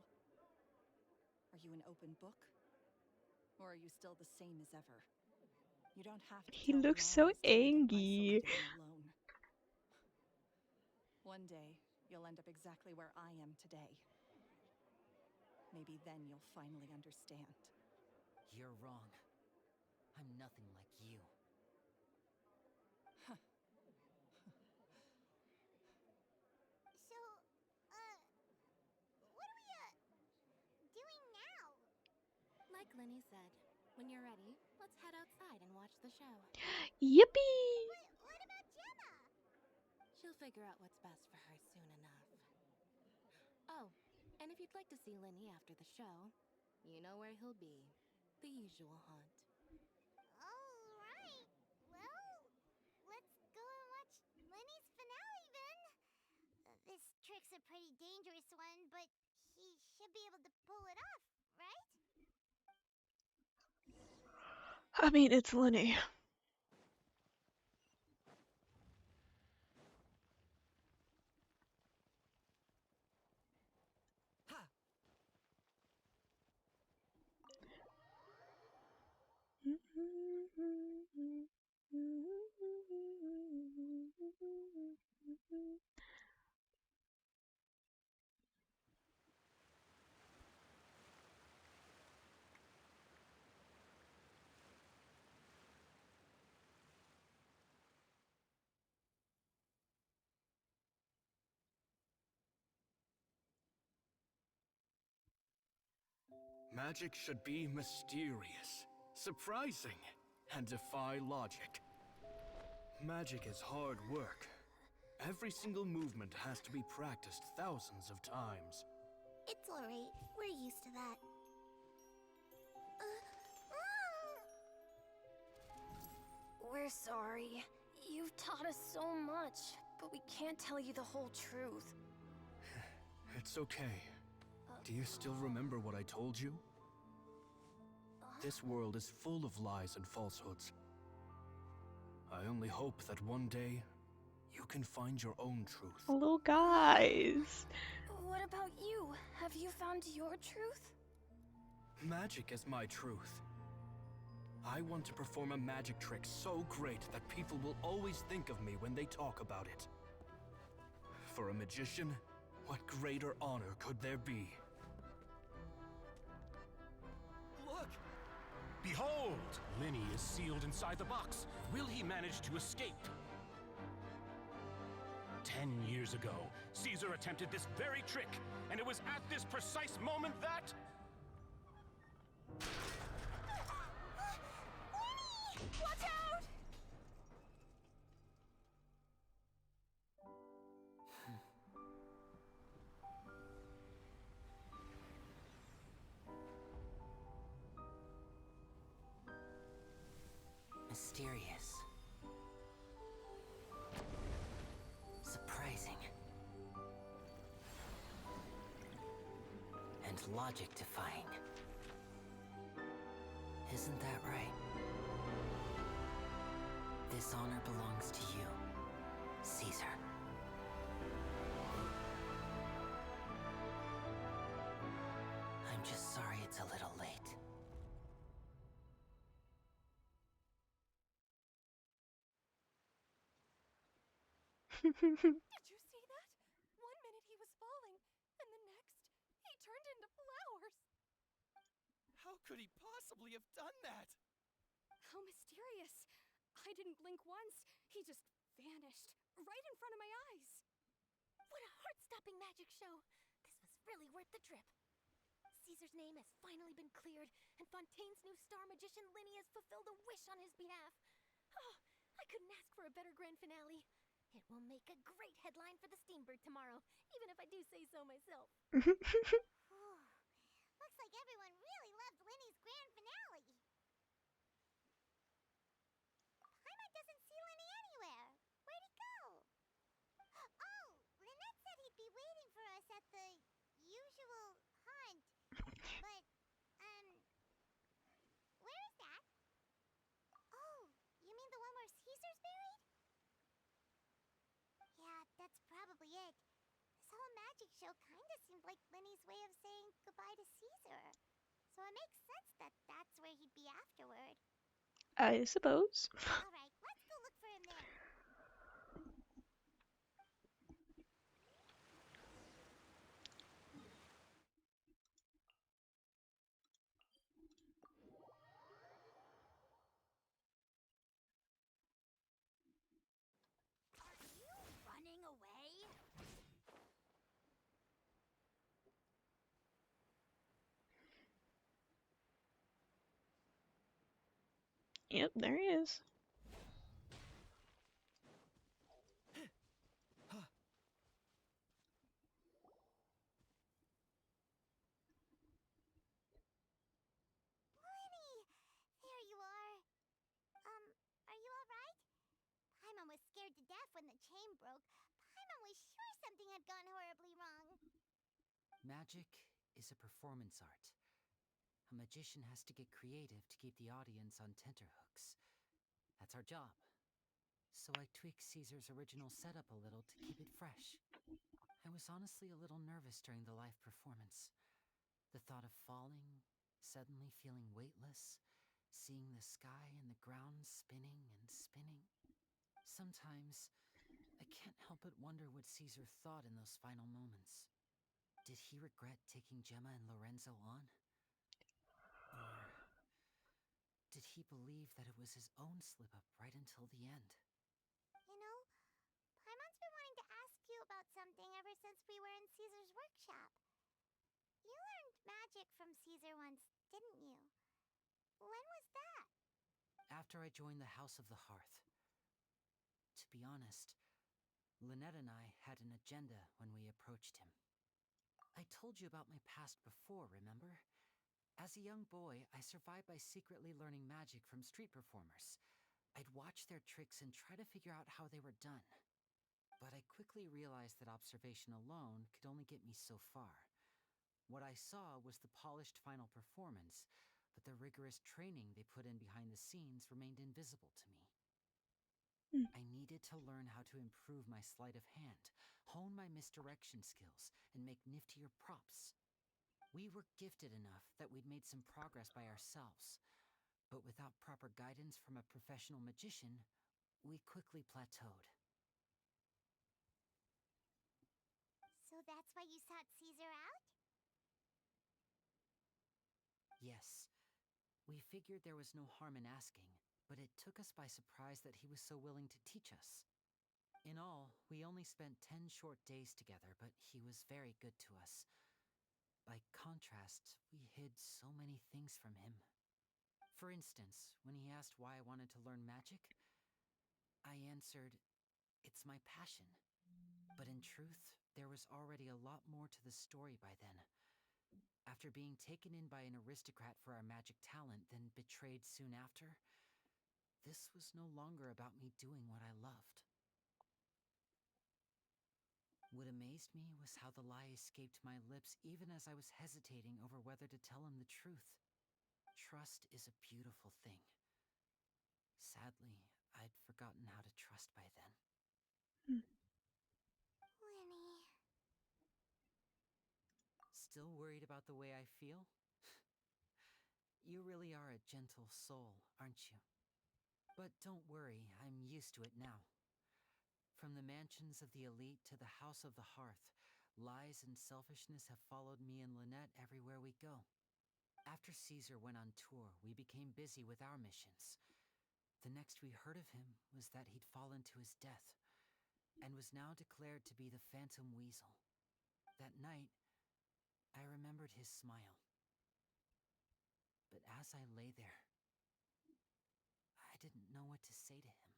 Speaker 3: Are you an open book? Or are you still the same as ever? You don't have to
Speaker 1: He
Speaker 3: tell
Speaker 1: looks
Speaker 3: lies
Speaker 1: so
Speaker 3: to remain
Speaker 1: angry.
Speaker 3: isolated and alone. One day, you'll end up exactly where I am today. Maybe then you'll finally understand.
Speaker 4: You're wrong. I'm nothing like you.
Speaker 2: So, what are we, doing now?
Speaker 5: Like Lyney said, when you're ready, let's head outside and watch the show.
Speaker 1: Yippee!
Speaker 2: What about Gemma?
Speaker 5: She'll figure out what's best for her soon enough. Oh, and if you'd like to see Lyney after the show, you know where he'll be. The usual haunt.
Speaker 2: Alright. Well, let's go and watch Lyney's finale then. This trick's a pretty dangerous one, but he should be able to pull it off, right?
Speaker 1: I mean, it's Lyney.
Speaker 9: Ha!
Speaker 6: Magic should be mysterious, surprising, and defy logic. Magic is hard work. Every single movement has to be practiced thousands of times.
Speaker 2: It's alright. We're used to that.
Speaker 5: We're sorry. You've taught us so much, but we can't tell you the whole truth.
Speaker 6: It's okay. Do you still remember what I told you? This world is full of lies and falsehoods. I only hope that one day you can find your own truth.
Speaker 1: Little guys.
Speaker 5: What about you? Have you found your truth?
Speaker 6: Magic is my truth. I want to perform a magic trick so great that people will always think of me when they talk about it. For a magician, what greater honor could there be?
Speaker 10: Look! Behold! Lyney is sealed inside the box. Will he manage to escape? 10 years ago, Caesar attempted this very trick, and it was at this precise moment that...
Speaker 5: Watch out!
Speaker 4: Mysterious. Surprising. And logic defying. Isn't that right? This honor belongs to you, Caesar. I'm just sorry it's a little late.
Speaker 5: Did you see that? One minute he was falling, and the next, he turned into flowers.
Speaker 9: How could he possibly have done that?
Speaker 5: How mysterious. I didn't blink once. He just vanished, right in front of my eyes.
Speaker 2: What a heart-stopping magic show! This was really worth the trip. Caesar's name has finally been cleared, and Fontaine's new star magician Lyney has fulfilled a wish on his behalf. Oh, I couldn't ask for a better grand finale. It will make a great headline for the Steambird tomorrow, even if I do say so myself. Looks like everyone really loved Lyney's grand finale. Paimon doesn't see Lyney anywhere. Where'd he go? Oh, Lynette said he'd be waiting for us at the usual hunt. But, where is that? Oh, you mean the one where Caesar's buried? Yeah, that's probably it. This whole magic show kinda seemed like Lyney's way of saying goodbye to Caesar. So it makes sense that that's where he'd be afterward.
Speaker 1: I suppose.
Speaker 2: Alright, let's go look for him then. Are you running away?
Speaker 1: Yep, there he is.
Speaker 2: Lyney! There you are. Are you alright? Paimon was scared to death when the chain broke. Paimon was sure something had gone horribly wrong.
Speaker 4: Magic is a performance art. A A magician has to get creative to keep the audience on tenterhooks. That's our job. So I tweaked Caesar's original setup a little to keep it fresh. I was honestly a little nervous during the live performance. The thought of falling, suddenly feeling weightless, seeing the sky and the ground spinning and spinning. Sometimes, I can't help but wonder what Caesar thought in those final moments. Did he regret taking Gemma and Lorenzo on? Or did he believe that it was his own slip-up right until the end?
Speaker 2: You know, Paimon's been wanting to ask you about something ever since we were in Caesar's workshop. You learned magic from Caesar once, didn't you? When was that?
Speaker 4: After I joined the House of the Hearth. To be honest, Lynette and I had an agenda when we approached him. I told you about my past before, remember? As a young boy, I survived by secretly learning magic from street performers. I'd watch their tricks and try to figure out how they were done. But I quickly realized that observation alone could only get me so far. What I saw was the polished final performance, but the rigorous training they put in behind the scenes remained invisible to me. I needed to learn how to improve my sleight of hand, hone my misdirection skills, and make niftier props. We were gifted enough that we'd made some progress by ourselves, but without proper guidance from a professional magician, we quickly plateaued.
Speaker 2: So that's why you sought Caesar out?
Speaker 4: Yes, we figured there was no harm in asking, but it took us by surprise that he was so willing to teach us. In all, we only spent 10 short days together, but he was very good to us. By contrast, we hid so many things from him. For instance, when he asked why I wanted to learn magic, I answered, "It's my passion." But in truth, there was already a lot more to the story by then. After being taken in by an aristocrat for our magic talent, then betrayed soon after, this was no longer about me doing what I loved. What amazed me was how the lie escaped my lips even as I was hesitating over whether to tell him the truth. Trust is a beautiful thing. Sadly, I'd forgotten how to trust by then.
Speaker 2: Lyney.
Speaker 4: Still worried about the way I feel? You really are a gentle soul, aren't you? But don't worry, I'm used to it now. From the mansions of the elite to the House of the Hearth, lies and selfishness have followed me and Lynette everywhere we go. After Caesar went on tour, we became busy with our missions. The next we heard of him was that he'd fallen to his death, and was now declared to be the Phantom Weasel. That night, I remembered his smile. But as I lay there, I didn't know what to say to him.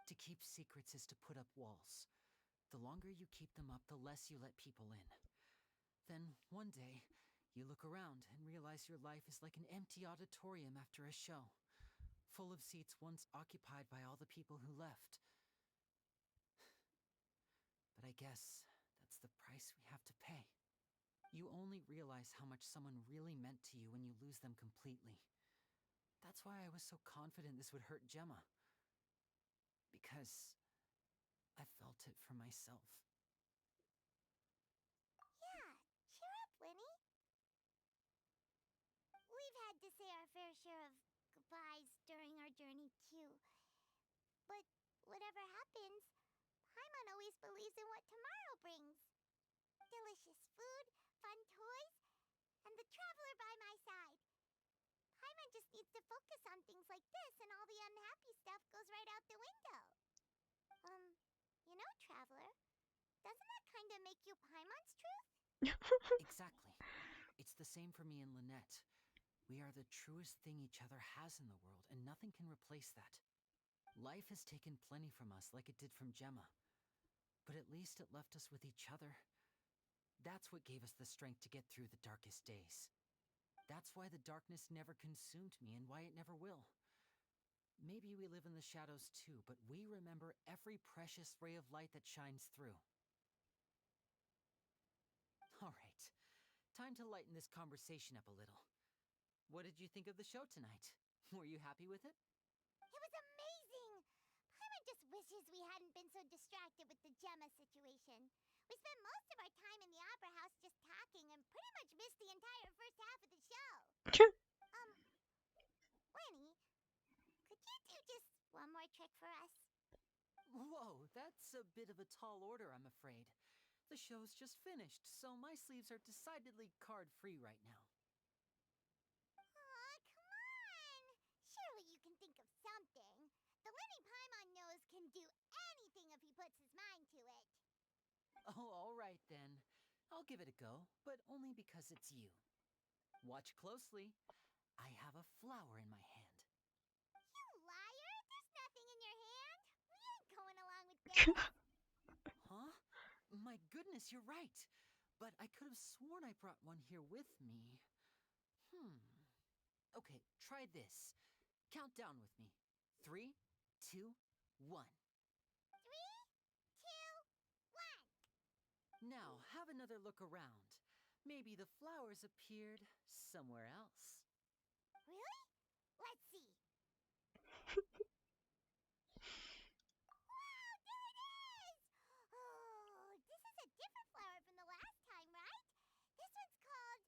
Speaker 4: To keep secrets is to put up walls. The longer you keep them up, the less you let people in. Then, one day, you look around and realize your life is like an empty auditorium after a show, full of seats once occupied by all the people who left. But I guess that's the price we have to pay. You only realize how much someone really meant to you when you lose them completely. That's why I was so confident this would hurt Gemma. Because I felt it for myself.
Speaker 2: Yeah, cheer up, Lyney. We've had to say our fair share of goodbyes during our journey, too. But whatever happens, Paimon always believes in what tomorrow brings. Delicious food, fun toys, and the traveler by my side. Paimon just needs to focus on things like this, and all the unhappy stuff goes right out the window. Traveler, doesn't that kind of make you Paimon's truth?
Speaker 4: Exactly. It's the same for me and Lynette. We are the truest thing each other has in the world, and nothing can replace that. Life has taken plenty from us, like it did from Gemma. But at least it left us with each other. That's what gave us the strength to get through the darkest days. That's why the darkness never consumed me, and why it never will. Maybe we live in the shadows too, but we remember every precious ray of light that shines through. All right, time to lighten this conversation up a little. What did you think of the show tonight? Were you happy with it?
Speaker 2: It was amazing! Paimon just wishes we hadn't been so distracted with the Gemma situation. We spent most of our time in the opera house just talking and pretty much missed the entire first half of the show. Lyney, could you do just one more trick for us?
Speaker 4: Whoa, that's a bit of a tall order, I'm afraid. The show's just finished, so my sleeves are decidedly card-free right now.
Speaker 2: Aw, come on! Surely you can think of something. The Lyney Paimon knows can do anything if he puts his mind to it.
Speaker 4: Oh, all right then. I'll give it a go, but only because it's you. Watch closely. I have a flower in my hand.
Speaker 2: You liar! There's nothing in your hand. We ain't going along with this.
Speaker 4: Huh? My goodness, you're right. But I could have sworn I brought one here with me. Okay, try this. Count down with me. 3, 2, 1.
Speaker 2: 3, 2, 1.
Speaker 4: Now, have another look around. Maybe the flowers appeared somewhere else.
Speaker 2: Really? Let's see. Wow, there it is! Oh, this is a different flower from the last time, right? This one's called,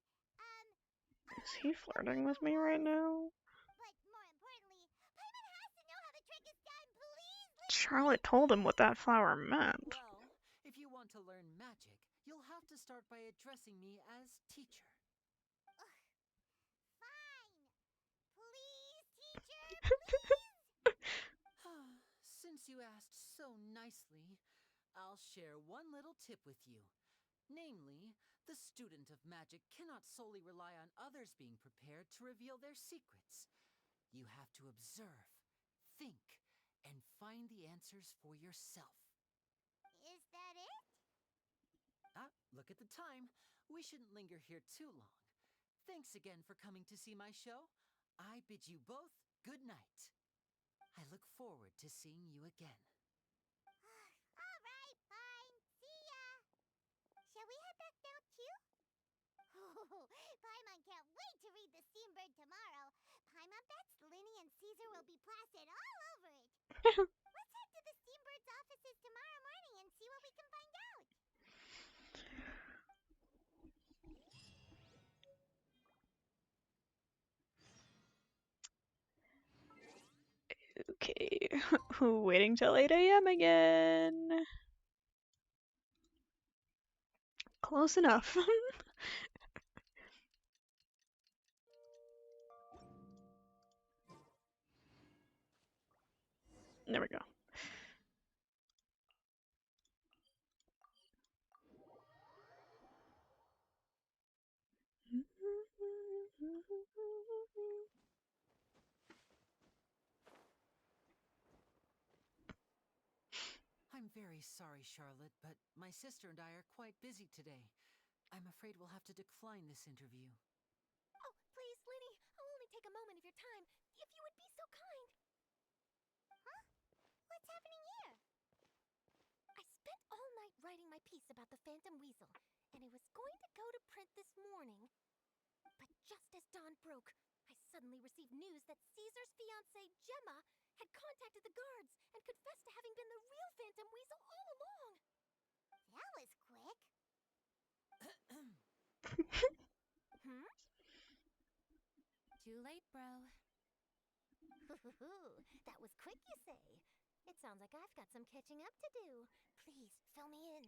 Speaker 1: Is he flirting with me right now?
Speaker 2: But more importantly, Paimon has to know how the trick is done, please!
Speaker 1: Charlotte told him what that flower meant.
Speaker 4: Well, if you want to learn magic, you'll have to start by addressing me as teacher.
Speaker 2: Fine! Please, teacher, please!
Speaker 4: Since you asked so nicely, I'll share one little tip with you. Namely, the student of magic cannot solely rely on others being prepared to reveal their secrets. You have to observe, think, and find the answers for yourself.
Speaker 2: Is that it?
Speaker 4: Look at the time. We shouldn't linger here too long. Thanks again for coming to see my show. I bid you both good night. I look forward to seeing you again.
Speaker 2: All right, fine. See ya! Shall we head back now, too? Oh, Paimon can't wait to read The Steambird tomorrow. Paimon bets Lyney and Caesar will be plastered all over it. Let's head to the Steambird's offices tomorrow morning and see what we can find out.
Speaker 1: Okay, waiting till 8 a.m. again. Close enough. There we go.
Speaker 4: I'm very sorry, Charlotte, but my sister and I are quite busy today. I'm afraid we'll have to decline this interview.
Speaker 5: Oh, please, Lyney, I'll only take a moment of your time, if you would be so kind.
Speaker 2: Huh? What's happening here?
Speaker 5: I spent all night writing my piece about the Phantom Weasel, and it was going to go to print this morning. But just as dawn broke, I suddenly received news that Caesar's fiancée, Gemma, had contacted the guards and confessed to having been the real Phantom Weasel all along.
Speaker 2: That was quick.
Speaker 5: Too late, bro. That was quick, you say? It sounds like I've got some catching up to do. Please, fill me in.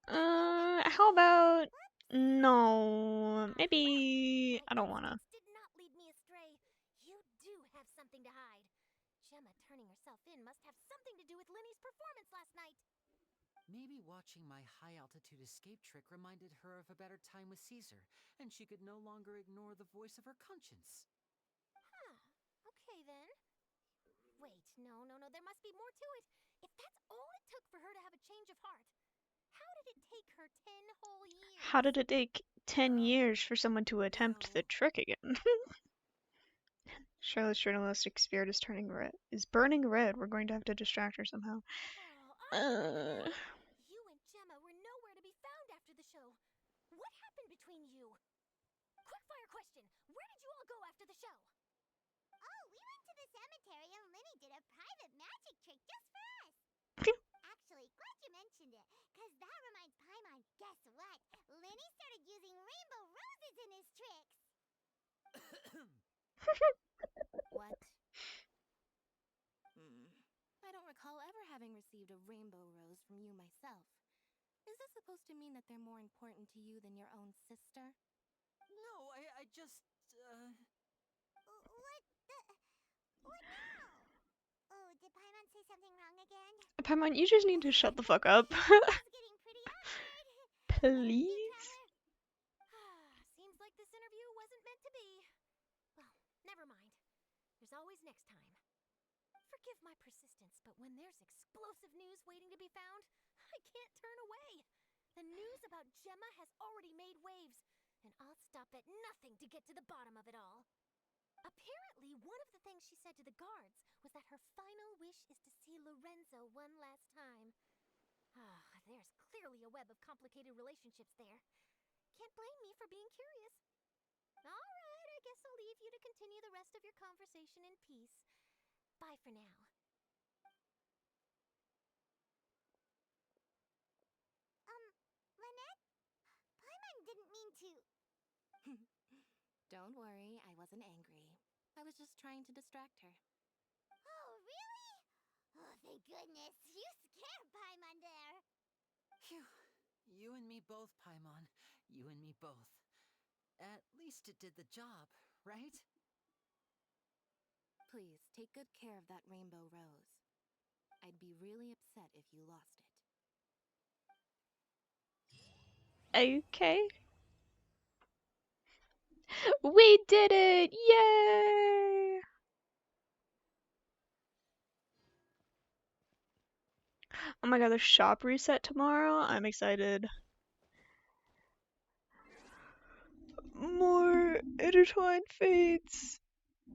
Speaker 1: How about... No, maybe... I don't wanna.
Speaker 5: Did not lead me astray. You do have something to hide. Gemma turning herself in must have something to do with Lyney's performance last night.
Speaker 4: Maybe watching my high-altitude escape trick reminded her of a better time with Caesar, and she could no longer ignore the voice of her conscience.
Speaker 5: Huh. Okay, then. Wait, no, there must be more to it. If that's all it took for her to have a change of heart, how did it take her 10 whole years?
Speaker 1: How did it take 10 years for someone to attempt the trick again? Charlotte's journalistic spirit is burning red. We're going to have to distract her somehow.
Speaker 5: You and Gemma were nowhere to be found after the show. What happened between you?
Speaker 2: Quickfire question. Where did you all go after the show? Oh, we went to the cemetery and Lyney did a private magic trick just for us. Actually, glad you mentioned it, because that reminds Paimon, guess what? Lyney started using rainbow roses in his tricks.
Speaker 5: What? I don't recall ever having received a rainbow rose from you myself. Is this supposed to mean that they're more important to you than your own sister?
Speaker 4: No, I just,
Speaker 2: What the? What now? Oh, did Paimon say something wrong again?
Speaker 1: Paimon, you just need to shut the fuck up.
Speaker 2: This is getting pretty awkward.
Speaker 1: Please?
Speaker 2: Seems like this interview wasn't meant to be. Well, never mind. There's always next time. Forgive my persistence, but when there's explosive news waiting to be found, I can't turn away. The news about Gemma has already made waves, and I'll stop at nothing to get to the bottom of it all. Apparently, one of the things she said to the guards was that her final wish is to see Lorenzo one last time. There's clearly a web of complicated relationships there. Can't blame me for being curious. All right, I guess I'll leave you to continue the rest of your conversation in peace. Bye for now. Lynette? Paimon didn't mean to.
Speaker 5: Don't worry, I wasn't angry. I was just trying to distract her.
Speaker 2: Oh, really? Oh, thank goodness. You scared Paimon there.
Speaker 4: phew. You and me both, Paimon. You and me both. At least it did the job, right?
Speaker 5: Please, take good care of that rainbow rose. I'd be really upset if you lost it.
Speaker 1: Okay. We did it! Yay! Oh my god, the shop reset tomorrow. I'm excited. More intertwined fates.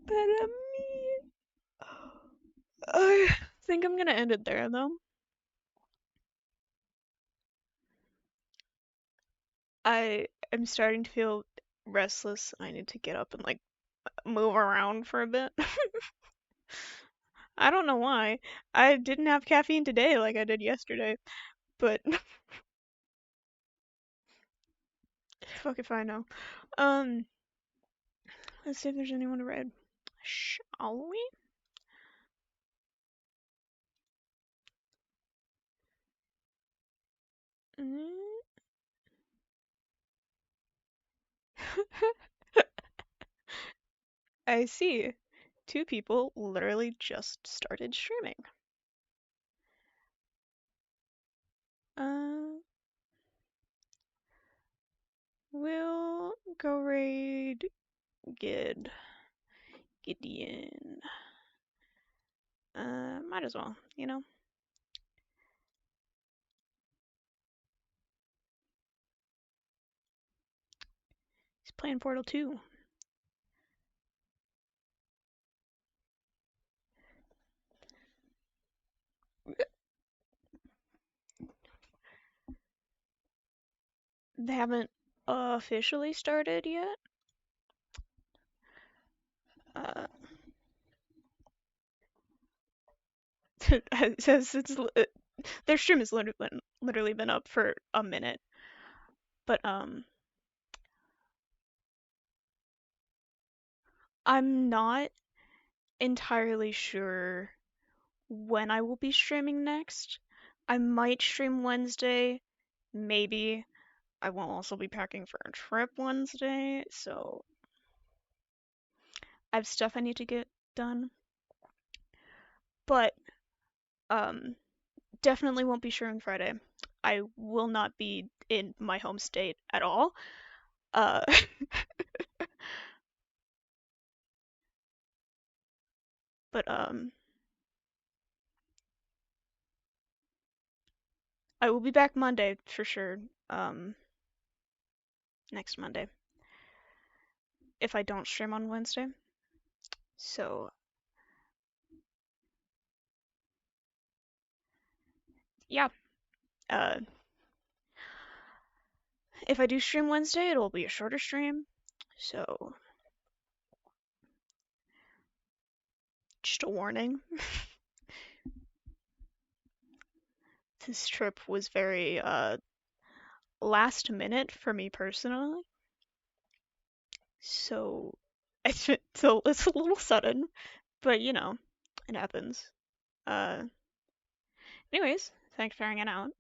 Speaker 1: Para me. I think I'm gonna end it there though. I am starting to feel restless. I need to get up and like move around for a bit. I don't know why. I didn't have caffeine today like I did yesterday, but fuck if I know. Let's see if there's anyone to read. Shall we? Mm. I see. Two people literally just started streaming. We'll go raid Gideon. Might as well, you know? He's playing Portal 2. They haven't officially started yet. It says their stream has literally been up for a minute, but I'm not entirely sure when I will be streaming next. I might stream Wednesday, maybe. I won't also be packing for a trip Wednesday, so I have stuff I need to get done. But definitely won't be streaming Friday. I will not be in my home state at all. Uh but I will be back Monday for sure. Next Monday. If I don't stream on Wednesday. So yeah. If I do stream Wednesday, it'll be a shorter stream. So, just a warning. This trip was very last minute for me personally. So it's a little sudden, but you know, it happens. Uh Anyways, thanks for hanging out.